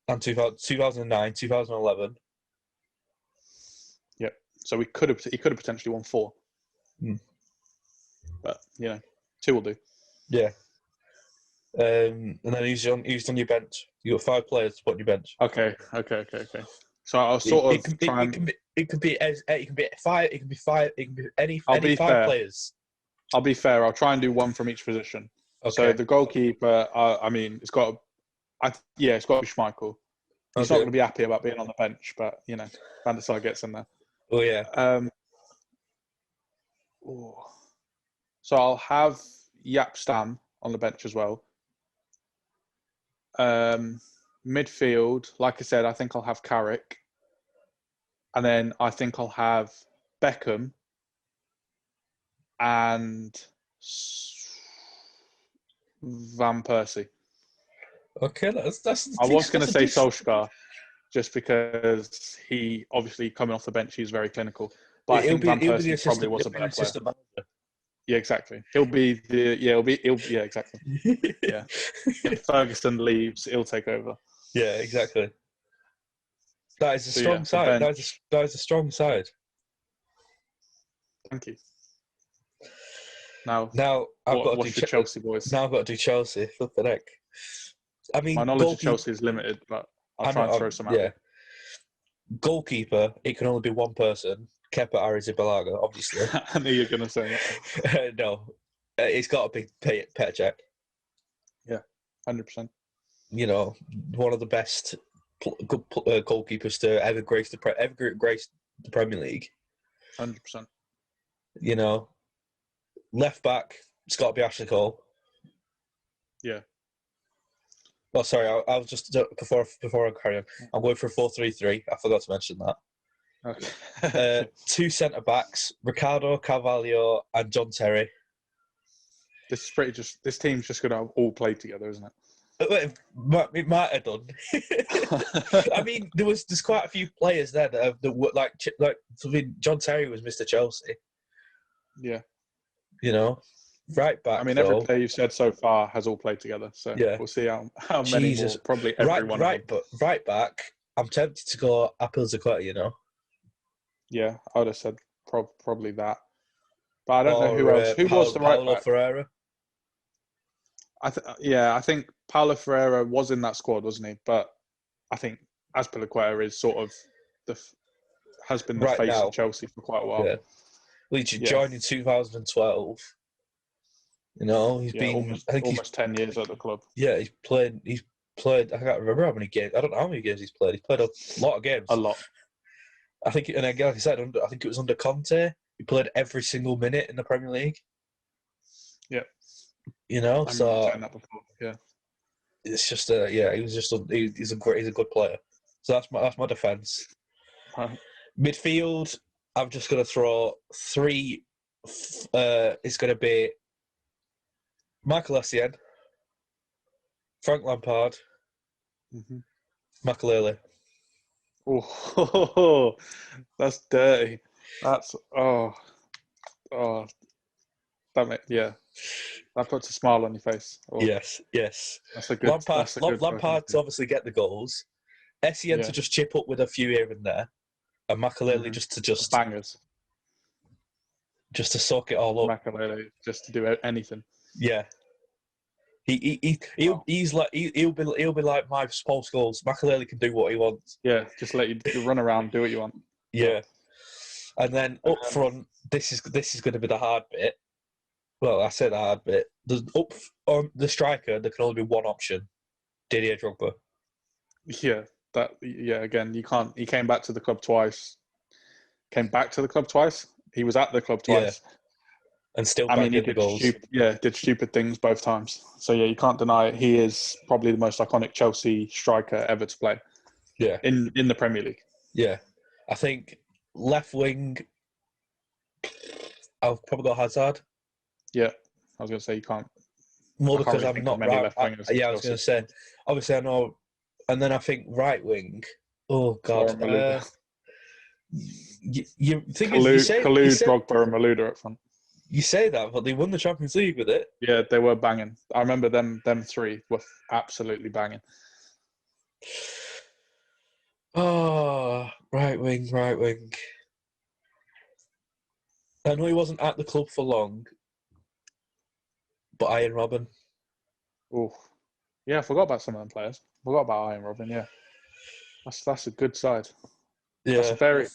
And 2009, 2011. Yep. So he could have potentially won 4. But 2 will do. Yeah. And then he's on your bench. You got 5 players to put on your bench. Okay. So I'll sort of try and. It can be 5. It can be 5. It can be any 5 players. I'll be fair. I'll try and do 1 from each position. Okay. So the goalkeeper, it's got to be Schmeichel. He's not going to be happy about being on the bench, but Van der Sar gets in there. Oh yeah. So I'll have Jaap Stam on the bench as well. Midfield, like I said, I think I'll have Carrick. And then I think I'll have Beckham and Van Persie. Okay, that's. I was going to say Solskjaer, just because he obviously coming off the bench, he's very clinical. But I think Van Persie probably was a better player. Yeah, exactly. Exactly. Yeah. If Ferguson leaves, he'll take over. Yeah, exactly. That is a strong side. That is a strong side. Thank you. Now I've got to do Chelsea boys. Now I've got to do Chelsea. Flip the heck. I mean, my knowledge of Chelsea is limited, but I'll try and throw some out. Yeah. Goalkeeper, it can only be one person. Kepa Arrizabalaga, obviously. I knew you were going to say that. No, it's got to be Petr Cech. Yeah, 100%. One of the best goalkeepers to ever grace the Premier League. 100%. Left back, it's got to be Ashley Cole. Yeah. Oh, sorry. I was just before I carry on. I'm going for a 4-3-3. I forgot to mention that. Okay. 2 centre backs: Ricardo Carvalho and John Terry. This team's just going to all play together, isn't it? It might have done. I mean, there's quite a few players there that were like John Terry was Mr. Chelsea. Yeah. Right I back mean, every though. player you've said so far has all played together. So Yeah. we'll see how many Jesus. more. Probably every one of them. But right back. I'm tempted to go Apple, you know. Yeah, I would have said probably that. But I don't know Or who else. Who was the right Paulo back? Ferreira. I think Paulo Ferreira was in that squad, wasn't he? But I think Azpilicueta is sort of has been the Right face now. of Chelsea for quite a while. Yeah. He joined in 2012. You know, he's been almost 10 years at the club. Yeah, he's played. I can't remember how many games. I don't know how many games he's played. He's played a lot of games. A lot. I think, and again, like I said, I think it was under Conte. He played every single minute in the Premier League. Yeah. You know, I so remember saying that before. Yeah. It's just he's a good player. So that's my defence. Right. Midfield, I'm just gonna throw three. It's gonna be Michael Essien, Frank Lampard, Mm-hmm. Makelele. Oh, that's dirty. That's that puts a smile on your face. Oh, Yes. that's a good. Lampard to obviously get the goals. Essien to just chip up with a few here and there, and Makelele just bangers. Just to soak it all up. Makelele just to do anything. Yeah. He'll be like my post goals. Makelele can do what he wants. Yeah, just let you run around, do what you want. Yeah. And then up front, this is going to be the hard bit. Well, I said the hard bit. Up on the striker, there can only be one option: Didier Drogba. Yeah, again, you can't. He came back to the club twice. He was at the club twice. Yeah. And still, he did goals. Did stupid things both times. So yeah, you can't deny it. He is probably the most iconic Chelsea striker ever to play. Yeah, in the Premier League. Yeah, I think left wing. I'll probably go Hazard. Yeah, I was going to say you can't. More because I'm not right. I was going to say. Obviously, I know, and then I think right wing. Oh God. You think Kalou, Drogba, and Malouda up front. You say that, but they won the Champions League with it. Yeah, they were banging. I remember them three were absolutely banging. Oh, right wing. I know he wasn't at the club for long, but Ian Robben. Oh, yeah, I forgot about some of them players. Forgot about Ian Robben. Yeah, that's a good side. Yeah, that's I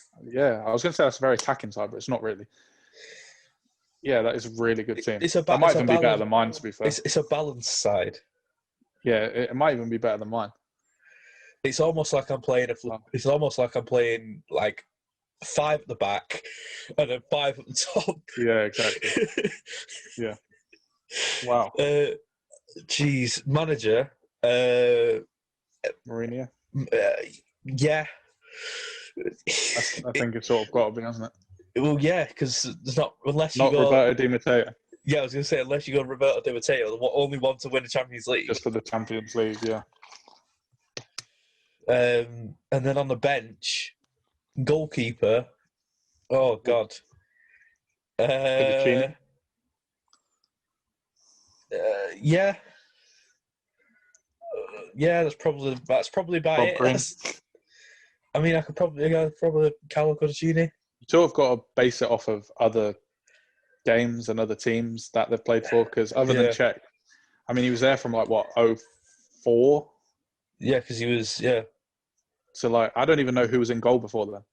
was going to say that's a very attacking side, but it's not really. Yeah, that is a really good team. That might even be better than mine, to be fair. It's a balanced side. Yeah, it might even be better than mine. It's almost like I'm playing It's almost like I'm playing like 5 at the back and then 5 at the top. Yeah, exactly. Yeah. Wow. Geez, manager. Mourinho. Yeah. I think it's sort of got to be, hasn't it? Well, yeah, because there's not unless you go Roberto Di Matteo. Yeah, I was going to say unless you go Roberto Di Matteo, the only one to win the Champions League. Just for the Champions League, yeah. And then on the bench, goalkeeper. Oh God. Yeah. Yeah, that's probably about it. I mean, I could probably Carlo Codicini. You sort of got to base it off of other games and other teams that they've played for, because other than Czech, I mean, he was there from like what 2004. Yeah, because he was So like, I don't even know who was in goal before then.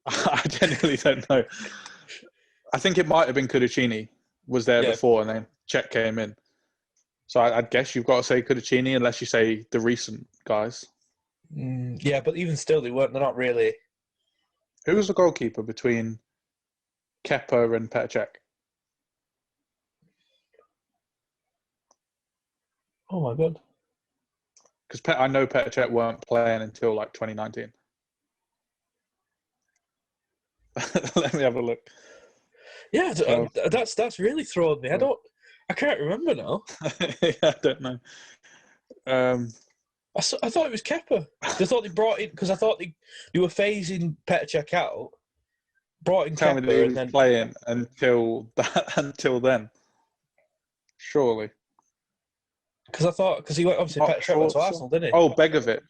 I genuinely don't know. I think it might have been Cudicini was there before, and then Czech came in. So I'd guess you've got to say Cudicini unless you say the recent guys. Yeah, but even still, they're not really. Who was the goalkeeper between Kepa and Petr Cech? Oh my God. Because I know Petr Cech weren't playing until like 2019. Let me have a look. Yeah, that's really thrown me. I can't remember now. I don't know. I thought it was Kepa. I thought they brought in because I thought they were phasing Petr Cech out, brought in Tell me that he Kepa was and then playing until then. Surely. because he went obviously Not straight back to Schwarzer. Arsenal, didn't he? Oh, Begovic.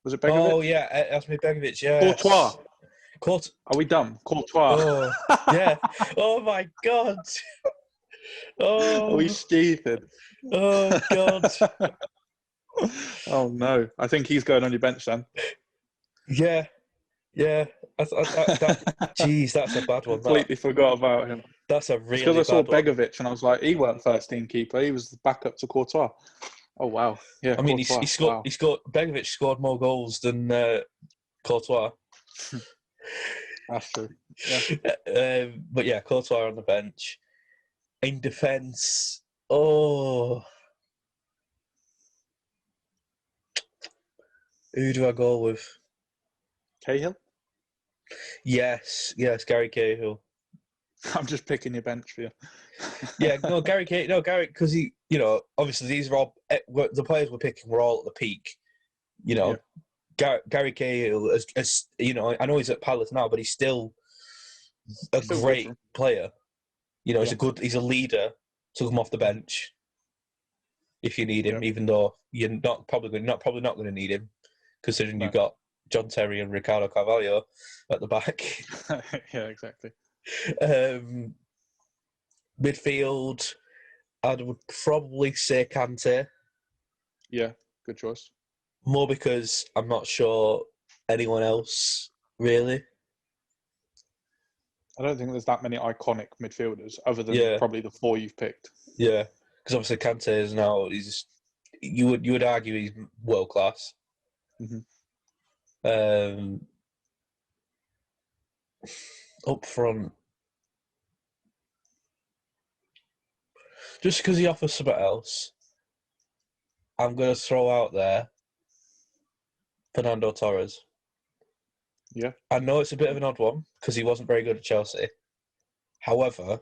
Was it Begovic? Oh yeah, Asmi Begovic, Courtois. yes. Are we dumb? Courtois. Oh yeah. Oh my God. Are we Oh, stupid? oh God. Oh no! I think he's going on your bench then. Yeah, yeah. Jeez, that's a bad one. Completely forgot about him. That's a It's because really I saw bad one. Begovic and I was like, he weren't first team keeper. He was the backup to Courtois. Oh wow! Yeah, I mean, Courtois. he scored. Wow. He scored. Begovic scored more goals than Courtois. That's true. Yeah. But yeah, Courtois on the bench. In defence, oh, who do I go with? Cahill. Yes, Gary Cahill. I'm just picking your bench for you. Yeah, no, Gary Cahill. No, Gary, because he, obviously these are all the players we're picking were all at the peak. Gary Cahill, as I know he's at Palace now, but he's still a great player. He's a leader. Took him off the bench if you need him, even though you're probably not going to need him, considering you've got John Terry and Ricardo Carvalho at the back. Yeah, exactly. Midfield, I would probably say Kante. Yeah, good choice. More because I'm not sure anyone else really. I don't think there's that many iconic midfielders other than probably the four you've picked. Yeah, because obviously Kante is now you would argue he's world class. Mm-hmm. Up front, just because he offers something else, I'm going to throw out there Fernando Torres. Yeah, I know it's a bit of an odd one because he wasn't very good at Chelsea. However,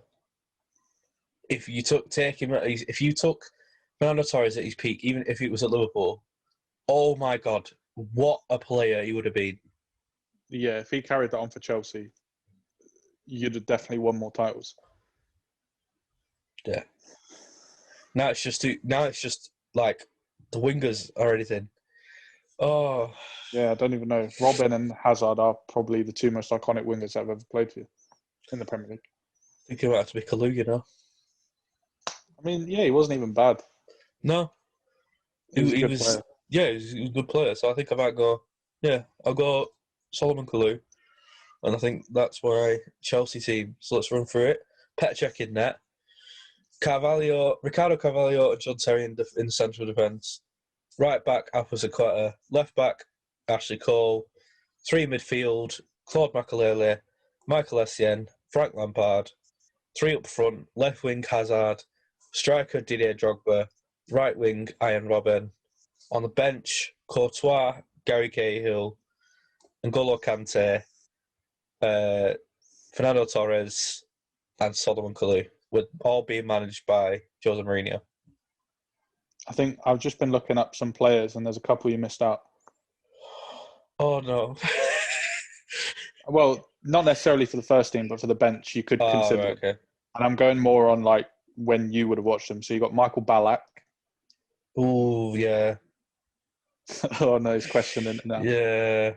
if you took Fernando Torres at his peak, even if it was at Liverpool, oh my God, what a player he would have been. Yeah, if he carried that on for Chelsea, you'd have definitely won more titles. Yeah. Now it's just like the wingers are anything. Oh. Yeah, I don't even know. Robin and Hazard are probably the two most iconic wingers that have ever played for you in the Premier League. I think it might have to be Kalu, I mean, yeah, he wasn't even bad. No. He was a good player. Yeah, he was a good player. So I think I might go, I'll go Solomon Kalou. And I think that's my Chelsea team. So let's run through it. Petr in net. Ricardo Carvalho and John Terry in the central defence. Right back, Appice. Left back, Ashley Cole. 3 midfield, Claude Makélélé, Michael Essien, Frank Lampard. 3 up front, left wing Hazard. Striker Didier Drogba. Right wing Ian Robben. On the bench, Courtois, Gary Cahill, N'Golo Kante, Fernando Torres, and Solomon Kalou, with all being managed by Jose Mourinho. I think I've just been looking up some players, and there's a couple you missed out. Oh no! Well, not necessarily for the first team, but for the bench, you could consider. Right, okay. And I'm going more on like when you would have watched them. So you got Michael Ballack. Oh yeah. Oh no, he's questioning it now. Yeah.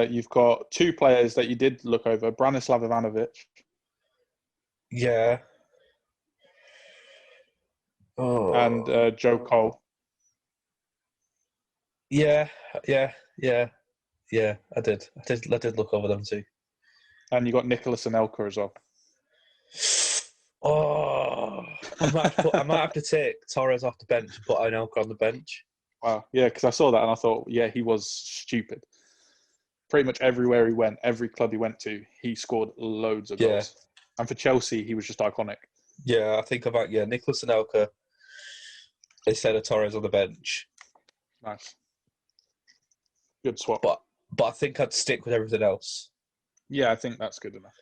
You've got 2 players that you did look over: Branislav Ivanovic. Yeah. Oh. And Joe Cole. Yeah. I did look over them too. And you got Nicholas Anelka as well. Oh, I might have to take Torres off the bench and put Anelka on the bench. Wow, yeah, because I saw that and I thought, yeah, he was stupid. Pretty much everywhere he went, every club he went to, he scored loads of goals. And for Chelsea, he was just iconic. Yeah, I think about Nicholas Anelka instead of Torres on the bench. Nice. Good swap. But I think I'd stick with everything else. Yeah, I think that's good enough.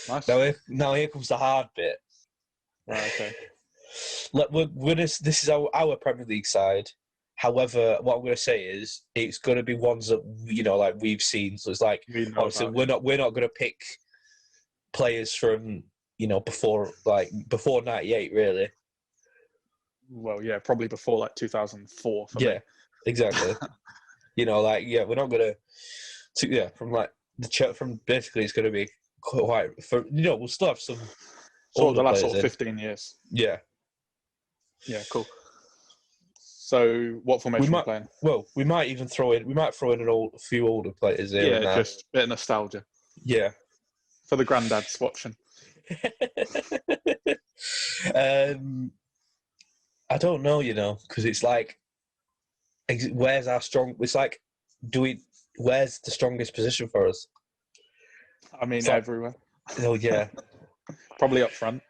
Nice. Now here comes the hard bit. Right, okay. This is our Premier League side. However, what I'm going to say is it's going to be ones that like we've seen. So it's like obviously we're not going to pick players from before 98 really. Well, yeah, probably before like 2004 for me. Exactly. We're not going to from like from basically it's going to be quite we'll still have some sort of the last 15 years. Yeah, cool. So what formation are we playing? Well, we might throw in a few older players here. Yeah, just a bit of nostalgia. Yeah, for the granddads watching. I don't know, because it's like, where's our strong? It's like, where's the strongest position for us? I mean, it's everywhere. Oh yeah, probably up front.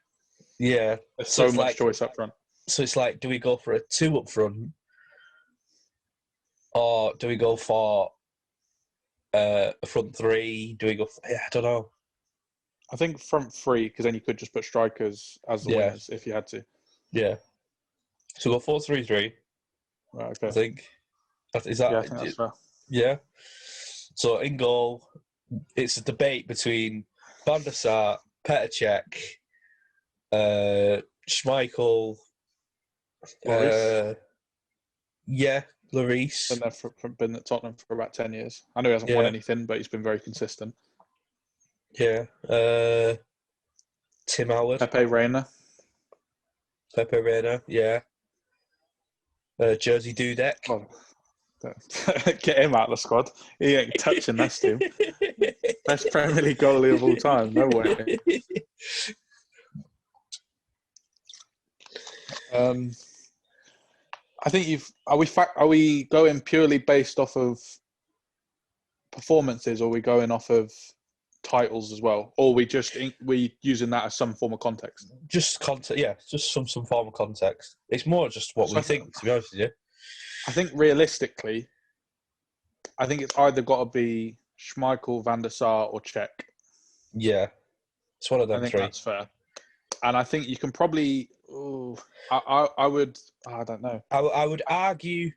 Yeah, there's so much choice up front. So it's like, do we go for a 2 up front, or do we go for a front 3? Do we go? I don't know. I think front 3, because then you could just put strikers as the wingers if you had to. Yeah. So go 4-3-3. Right. Okay. I think. Is that? Yeah, I think that's fair. Yeah. So in goal, it's a debate between Van der Sar, Petr Cech, Schmeichel. Lloris. Lloris. Been at Tottenham for about 10 years. I know he hasn't won anything, but he's been very consistent. Yeah. Tim Howard. Pepe Reina. Yeah. Jersey Dudek. Oh, get him out of the squad. He ain't touching that team. Best Premier League goalie of all time. No way. I think are we going purely based off of performances, or are we going off of titles as well, or we using that as some form of context? Just context, yeah, just some form of context. It's more just what we think, to be honest with you. I think realistically, it's either got to be Schmeichel, Van der Sar, or Cech. Yeah, it's one of them. I think three. That's fair, and I think you can probably. I would. I don't know. I would argue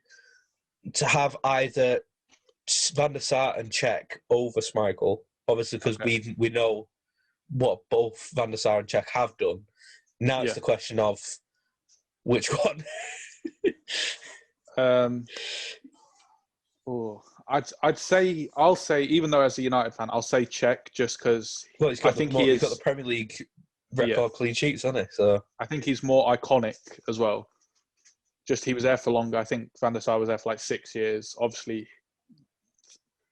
to have either Van der Sar and Cech over Schmeichel. Obviously, because we know what both Van der Sar and Cech have done. Now it's the question of which one. I'll say, even though as a United fan, I'll say Cech just because he's got the Premier League record clean sheets, hasn't he? So I think he's more iconic as well. Just he was there for longer. I think Van der Sar was there for like 6 years. Obviously,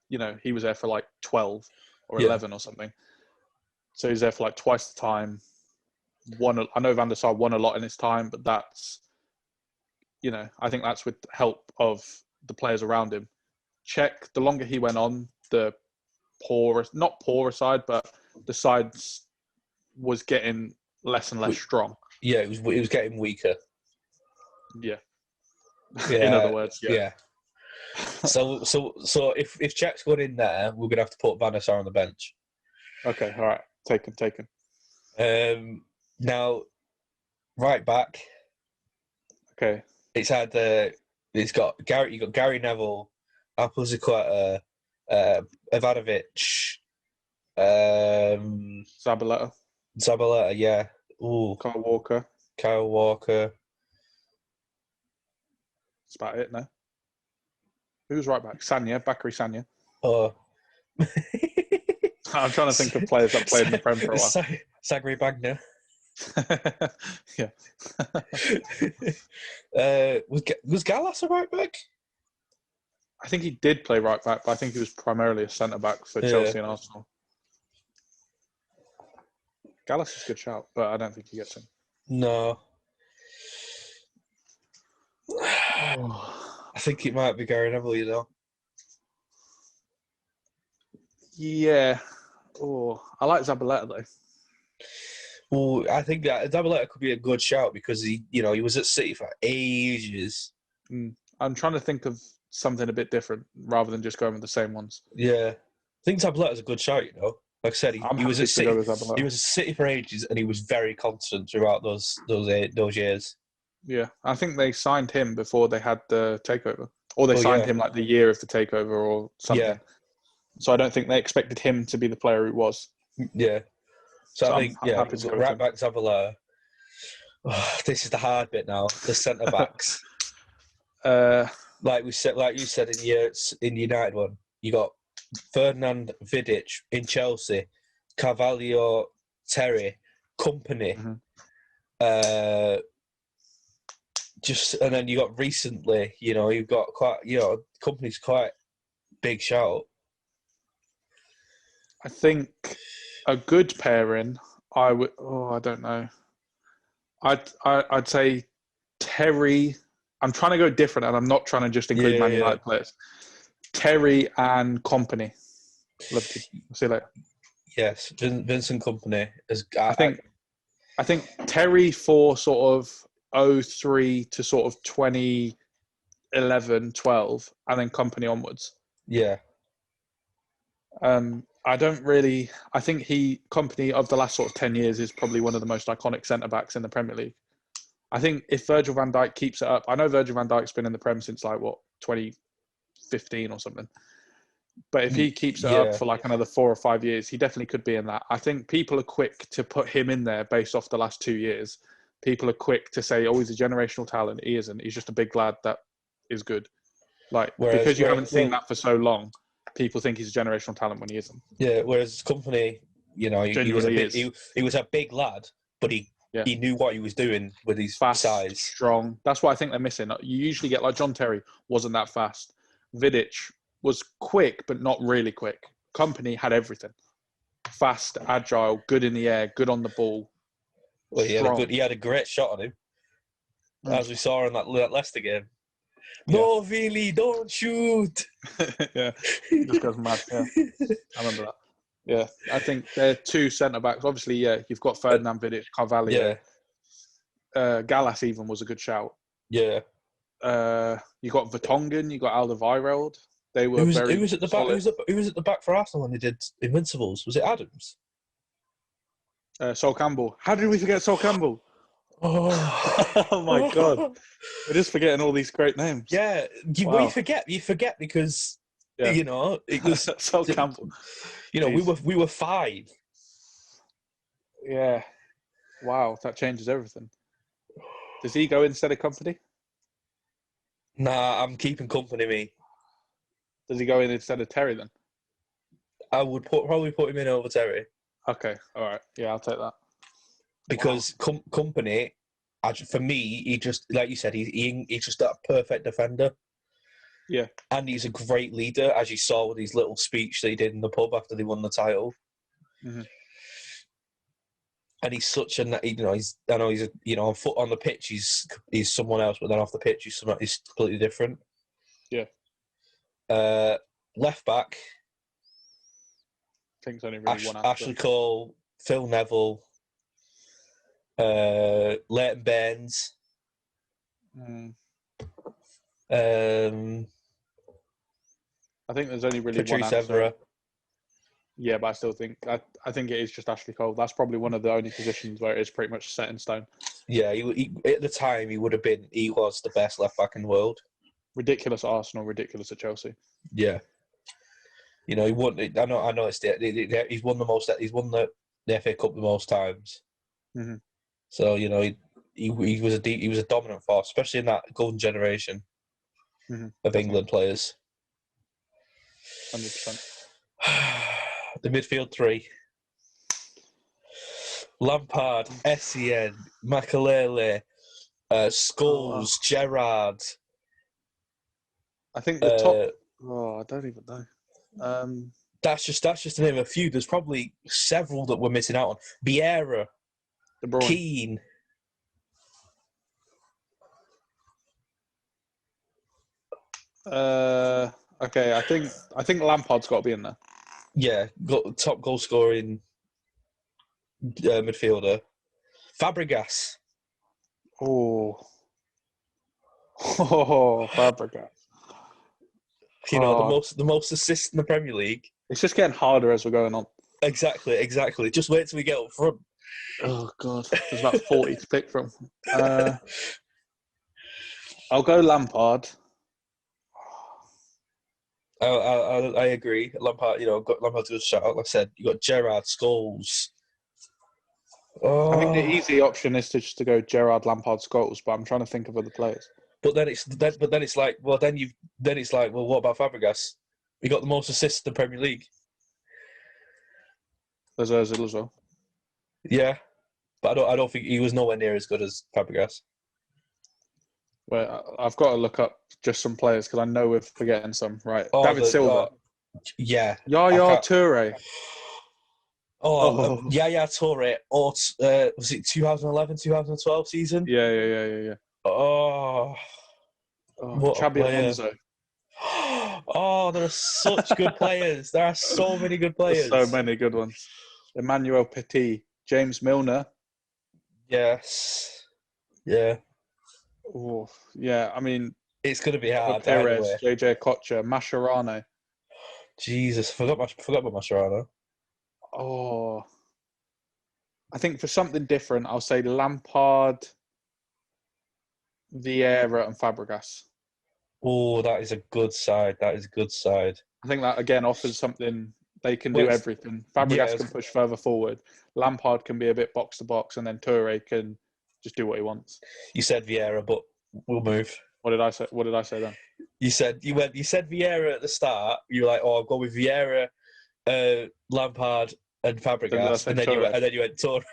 he was there for like 12 or 11 or something. So he's there for like twice the time. I know Van der Sar won a lot in his time, but that's, I think that's with help of the players around him. Cech, the longer he went on, the not poorer side, but the sides was getting less and less strong. Yeah, it was getting weaker. Yeah. In other words, yeah. So if Cech's going in there, we're gonna have to put Van der Sar on the bench. Okay, all right, taken. Now, right back. Okay. It's got Gary. You got Gary Neville, Apple-Ziqueta, Ivanovic, Zabaleta, yeah. Ooh. Kyle Walker. That's about it, no? Who's right back? Bakary Sagna. Oh. I'm trying to think of players that played in the Prem for a while. Sagri Bagner. Yeah. Was Gallas a right back? I think he did play right back, but I think he was primarily a centre back for Chelsea and Arsenal. Gallas is a good shout, but I don't think he gets him. No. I think it might be Gary Neville, Yeah. Oh, I like Zabaleta though. Well, I think that Zabaleta could be a good shout because he was at City for ages. I'm trying to think of something a bit different rather than just going with the same ones. Yeah, I think Zabaleta's a good shout. Like I said, he was at City. He was at City for ages, and he was very constant throughout those years. Yeah, I think they signed him before they had the takeover, or they signed him like the year of the takeover or something. Yeah. So I don't think they expected him to be the player he was. Yeah. So I think, I'm happy to go with right him. back to Avila. Oh, this is the hard bit now. The centre backs. Like you said in the United one, you got Fernand Vidic in Chelsea, Carvalho, Terry, Company. Mm-hmm. And then you got recently, you've got Company's quite big shout. I think a good pairing. I would. Oh, I don't know. I'd say Terry. I'm trying to go different, and I'm not trying to just include Man United players. Terry and Company. Love you. See you later. Yes, Vincent Company. I think Terry for sort of 03 to sort of 2011, 12, and then Company onwards. Yeah. I think Company of the last sort of 10 years is probably one of the most iconic centre-backs in the Premier League. I think if Virgil van Dijk keeps it up, I know Virgil van Dijk's been in the Prem since 2015 or something. But if he keeps it up for like another 4 or 5 years, he definitely could be in that. I think people are quick to put him in there based off the last 2 years. People are quick to say, oh, he's a generational talent. He isn't. He's just a big lad that is good. Because you haven't seen that for so long, people think he's a generational talent when he isn't. Yeah, whereas Company, he was a big lad, but he knew what he was doing with his fast, size. Strong. That's what I think they're missing. You usually get like John Terry wasn't that fast. Vidic was quick, but not really quick. Company had everything. Fast, agile, good in the air, good on the ball. Well, he had a great shot on him, as we saw in that Leicester game. No, really, don't shoot. Yeah, he just goes mad. Yeah, I remember that. Yeah, I think they're two centre backs. Obviously, you've got Ferdinand Vidic, Carvalho. Yeah. Gallas even was a good shout. Yeah. You got Vertonghen, you got Alderweireld. They were who very was at the back? Who was at the back for Arsenal when they did Invincibles? Was it Adams? Sol Campbell. How did we forget Sol Campbell? Oh my God. We're just forgetting all these great names. Yeah. You forget because, it was... Sol Campbell. We were 5. Yeah. Wow, that changes everything. Does he go instead of Company? Nah, I'm keeping Company, me. Does he go in instead of Terry then? I would probably put him in over Terry. Okay, all right. Yeah, I'll take that. Because Company, for me, he just, like you said, he's just that perfect defender. Yeah. And he's a great leader, as you saw with his little speech that he did in the pub after they won the title. Mm-hmm. And he's such on the pitch he's someone else, but then off the pitch he's completely different. Yeah. Left back. I think it's only really one after. Ashley Cole, Phil Neville, Leighton Baines. I think there's only really Patrice one answer. Evra. Yeah, but I still think I think it is just Ashley Cole. That's probably one of the only positions where it is pretty much set in stone. Yeah, he at the time he was the best left back in the world. Ridiculous at Arsenal, ridiculous at Chelsea. Yeah, he won. I know it's he's won the most. He's won the FA Cup the most times. Mm-hmm. So he was a dominant force, especially in that golden generation of England players. 100%. The midfield 3. Lampard, Essien, Makelele, Scholes, Gerrard. I think the top... I don't even know. That's just to name a few. There's probably several that we're missing out on. Vieira, De Bruyne. Keane. Okay, I think Lampard's got to be in there. Yeah, got top goal scoring midfielder. Fabregas. Oh, Fabregas. The most assists in the Premier League. It's just getting harder as we're going on. Exactly. Just wait till we get up front. Oh God, there's about 40 to pick from. I'll go Lampard. I agree. Lampard, got Lampard's a good shout. Like I said, you got Gerrard, Scholes. I mean, the Oh, easy option is to just to go Gerrard, Lampard, Scholes, but I'm trying to think of other players. but then it's like, well, what about Fabregas? He got the most assists in the Premier League. There's Ozil as well. Yeah, but I don't think he was nowhere near as good as Fabregas. Well, I've got to look up just some players because I know we're forgetting some. Right, Oh, David Silva. Yeah. Yaya Toure. Yaya Toure. Or was it 2011, 2012 season? Yeah. Oh, what a Xabi player. Alonso. Oh, there are such good players. There are so many good players. There's so many good ones. Emmanuel Petit, James Milner. Yes. Yeah. Oh, yeah, I mean, It's going to be hard. Perez, Anyway. JJ Kocher, Mascherano. Jesus, forgot about Mascherano. Oh, I think for something different, I'll say Lampard, Vieira, and Fabregas. Oh, that is a good side. I think that, again, offers something. They can do everything. Fabregas can push further forward. Lampard can be a bit box-to-box, and then Toure can just do what he wants. You said Vieira, but we'll move. What did I say then? You said Vieira at the start. You were like, "Oh, I'll go with Vieira, Lampard, and Fabregas," and then you went Torre.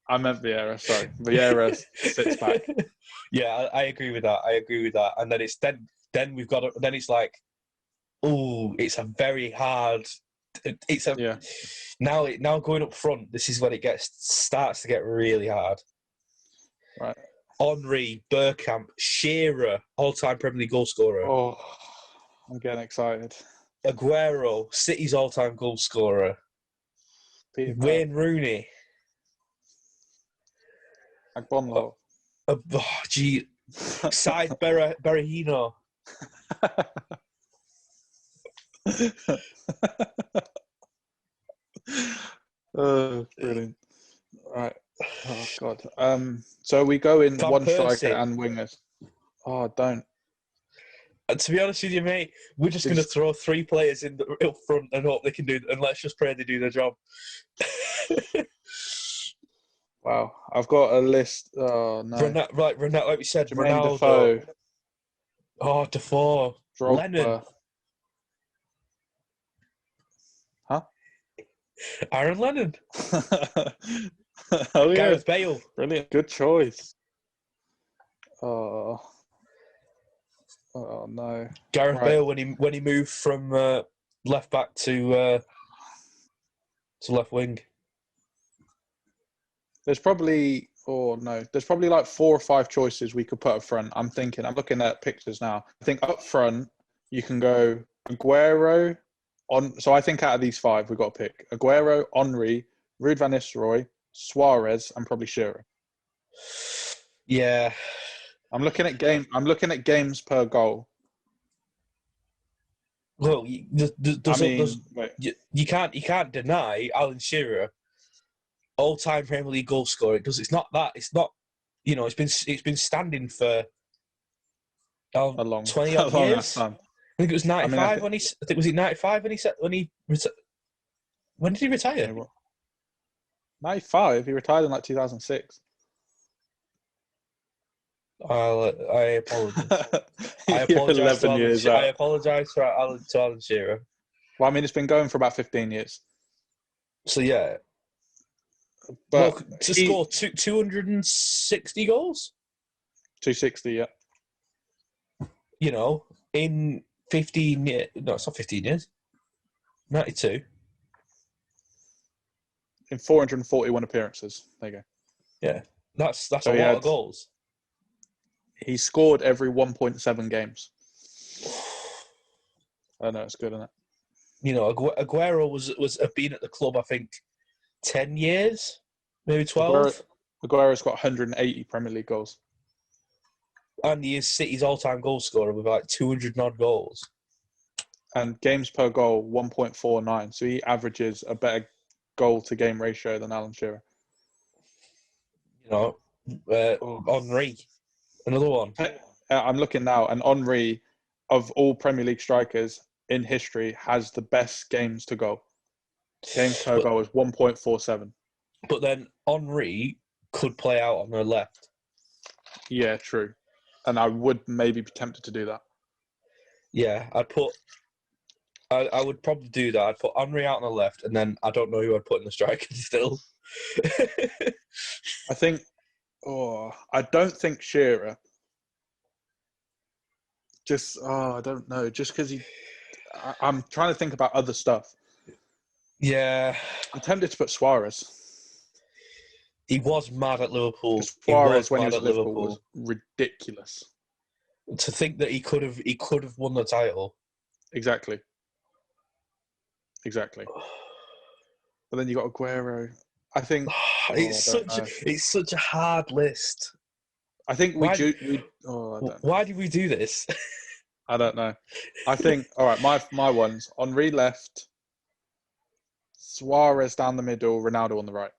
I meant Vieira. Sorry, Vieira sits back. Yeah, I agree with that. And then it's we've got then it's like, oh, it's a very hard. Now going up front. This is when it starts to get really hard. Right. Henry, Bergkamp, Shearer, all-time Premier League goal scorer. Oh, I'm getting excited. Aguero, City's all-time goal scorer. Wayne Rooney. Agbonlo. Side Berahino. Oh, brilliant. Right. Oh, God. So we go in one striker and wingers. Oh, don't. And to be honest with you, mate, we're just going to throw 3 players in up front and hope they can do, and let's just pray they do their job. Wow. I've got a list. Oh, no. Ronaldo, like we said, Jermaine Ronaldo. Defoe. Oh, Defoe. Drogba. Lennon. Huh? Aaron Lennon. Oh, yeah. Gareth Bale. Brilliant. Good choice. Oh, no. Gareth Bale when he moved from left back to left wing. There's probably like 4 or 5 choices we could put up front. I'm looking at pictures now. I think up front you can go Aguero on. So I think out of these 5 we've got to pick Aguero, Henry, Ruud van Nistelrooy, Suarez, and probably Shearer. Yeah. I'm looking at games per goal. Well, you can't deny Alan Shearer, all-time Premier League goal scorer, because it's not. It's been standing for a long 20 odd years. Time. I think it was 95 when he. I think was it 95 when did he retire? 95. He retired in like 2006. I apologize. I apologize to Alan Shearer. Well, I mean, it's been going for about 15 years. So yeah, but score 260 goals. 260, yeah. In 15 years. No, it's not 15 years. 92. In 441 appearances. There you go. Yeah, that's a lot of goals. He scored every 1.7 games. I know, it's good, isn't it? Aguero was been at the club, I think, 10 years, maybe 12. Aguero's got 180 Premier League goals. And he is City's all-time goal scorer with like 200 odd goals. And games per goal, 1.49. So he averages a better goal-to-game ratio than Alan Shearer. Henry. Another one. I'm looking now, and Henry, of all Premier League strikers in history, has the best games to goal. Games per goal is 1.47. But then Henry could play out on the left. Yeah, true. And I would maybe be tempted to do that. Yeah, I would probably do that. I'd put Henry out on the left, and then I don't know who I'd put in the striker still. I think, I don't think Shearer. I don't know. Just because I'm trying to think about other stuff. Yeah. I'm tempted to put Suarez. He was mad at Liverpool. Suarez, when he was at Liverpool, was ridiculous. To think that he could have won the title. Exactly. But then you got Aguero. I think it's such a hard list. I think Why did we do this? I don't know. I think all right. My ones: Henry left, Suarez down the middle, Ronaldo on the right.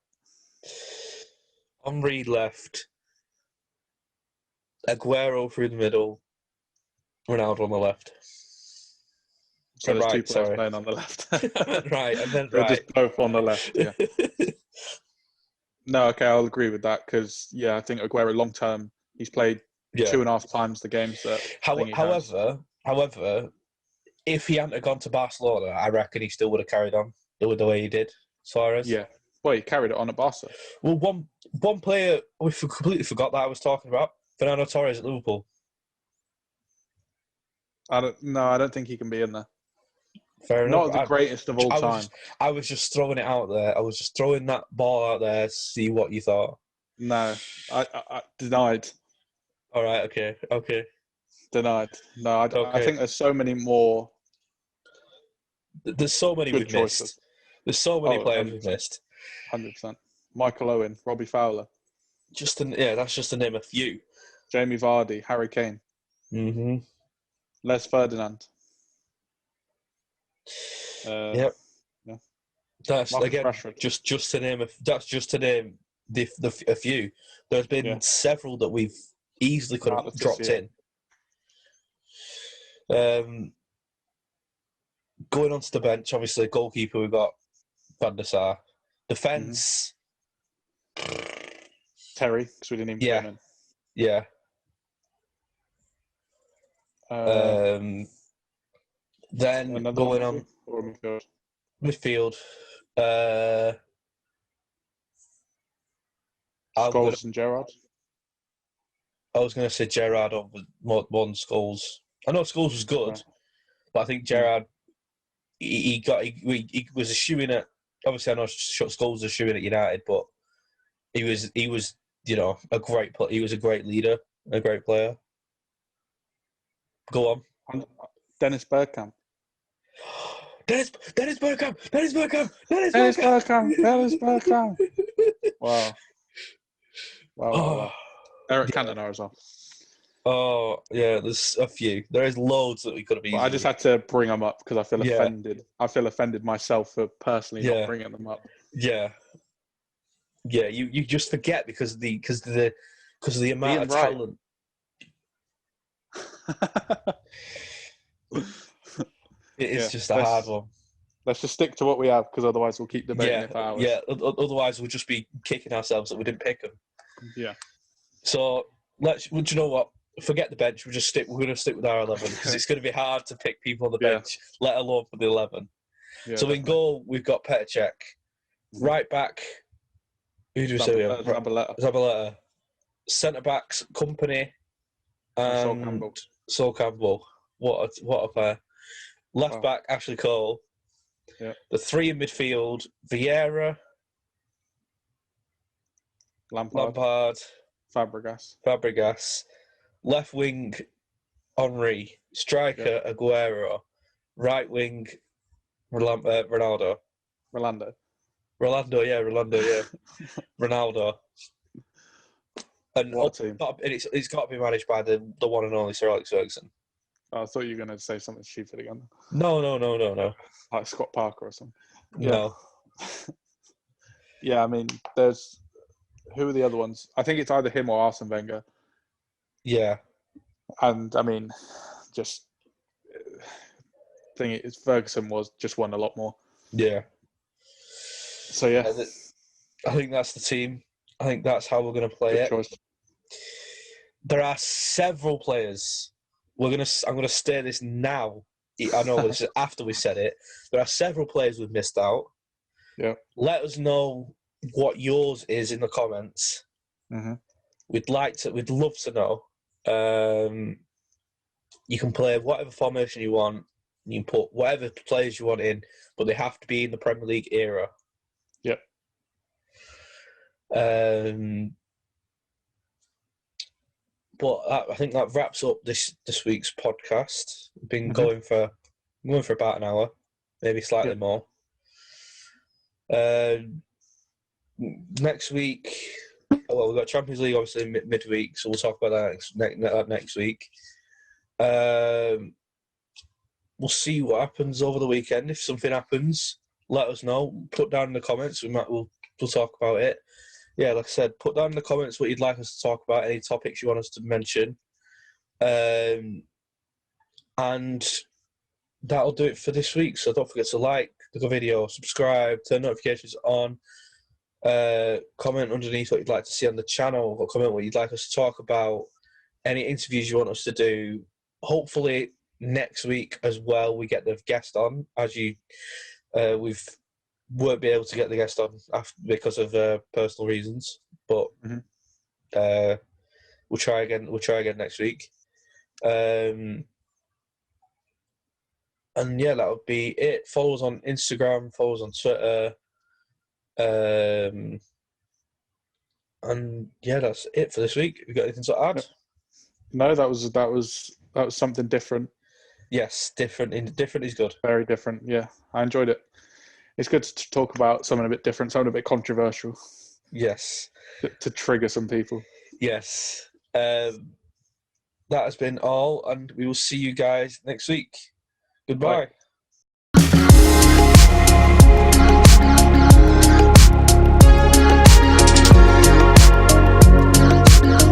Henry left, Aguero through the middle, Ronaldo on the left. So there's two players playing on the left. Right, and then They're just both on the left. Yeah. No, okay, I'll agree with that because I think Aguero long term he's played 2.5 times the games that. However, if he hadn't gone to Barcelona, I reckon he still would have carried on the way he did. Suarez. Yeah. Well, he carried it on at Barca. Well, one player we completely forgot that I was talking about, Fernando Torres at Liverpool. I don't think he can be in there. Fair enough. Not the greatest of all time. I was just throwing it out there. I was just throwing that ball out there to see what you thought. No, I denied. All right, okay. Denied. No, I think there's so many more. There's so many we've missed. There's so many players we've missed. 100%. Michael Owen, Robbie Fowler. That's just to name a few. Jamie Vardy, Harry Kane. Mm-hmm. Les Ferdinand. Yep. Yeah. That's Marcus again Rashford. just to name a few. There's been several that we've easily could have dropped in. Going on to the bench, obviously, goalkeeper we've got Van der Sar. Defence. Terry, because we didn't even put him in. Yeah. Then going on midfield. Scholes and Gerrard. I was going to say Gerrard over one Scholes. I know Scholes was good, but I think Gerrard he was a shoe in at. Obviously, I know Scholes was a shoe in at United, but he was a great. He was a great leader, a great player. Go on, Dennis Bergkamp. Dennis Bergkamp. Wow. Eric Cantona as well. Oh, yeah, there's a few. There is loads that we could have easily. I just had to bring them up because I feel offended. I feel offended myself for personally not bringing them up. Yeah. Yeah, you just forget because of the amount of talent. It's just a hard one. Let's just stick to what we have because otherwise we'll keep debating it for hours. Yeah, otherwise we'll just be kicking ourselves that we didn't pick them. Yeah. So do you know what? Forget the bench. We're going to stick with our 11 because it's going to be hard to pick people on the bench, let alone for the 11. Yeah, so in goal we've got Petr Cech. Right back, who do we say we have? Zabaleta. Centre backs, Company and Sol Campbell. What a player. Left back, Ashley Cole. Yeah. The three in midfield, Vieira, Lampard, Fabregas. Left wing, Henry. Striker, Aguero. Right wing, Ronaldo. Rolando, yeah. Ronaldo. And it's got to be managed by the one and only Sir Alex Ferguson. Oh, I thought you were going to say something stupid again. No. Like Scott Parker or something. No. Yeah, I mean, who are the other ones? I think it's either him or Arsene Wenger. Yeah. And I mean, just thing is, Ferguson just won a lot more. Yeah. So yeah, I think that's the team. I think that's how we're going to play good it. choice. There are several players. I'm going to state this now. I know this is after we said it. There are several players we've missed out. Yeah. Let us know what yours is in the comments. Mm-hmm. We'd love to know. You can play whatever formation you want. You can put whatever players you want in, but they have to be in the Premier League era. Yep. But I think that wraps up this week's podcast. We've been going for about an hour, maybe slightly more. Next week, well, we've got Champions League obviously midweek, so we'll talk about that next week. We'll see what happens over the weekend. If something happens, let us know. Put down in the comments. We'll talk about it. Yeah, like I said, put down in the comments what you'd like us to talk about, any topics you want us to mention. And that'll do it for this week. So don't forget to like the video, subscribe, turn notifications on, comment underneath what you'd like to see on the channel, or comment what you'd like us to talk about, any interviews you want us to do. Hopefully next week as well we get the guest on, as you won't be able to get the guest on because of personal reasons, but we'll try again next week. And yeah, that would be it. Follow us on Instagram, follow us on Twitter, and yeah, that's it for this week. You got anything to add? No, that was something different. Yes, different. Different is good. Very different. Yeah, I enjoyed it. It's good to talk about something a bit different, something a bit controversial. Yes. To trigger some people. Yes. That has been all, and we will see you guys next week. Goodbye. Bye.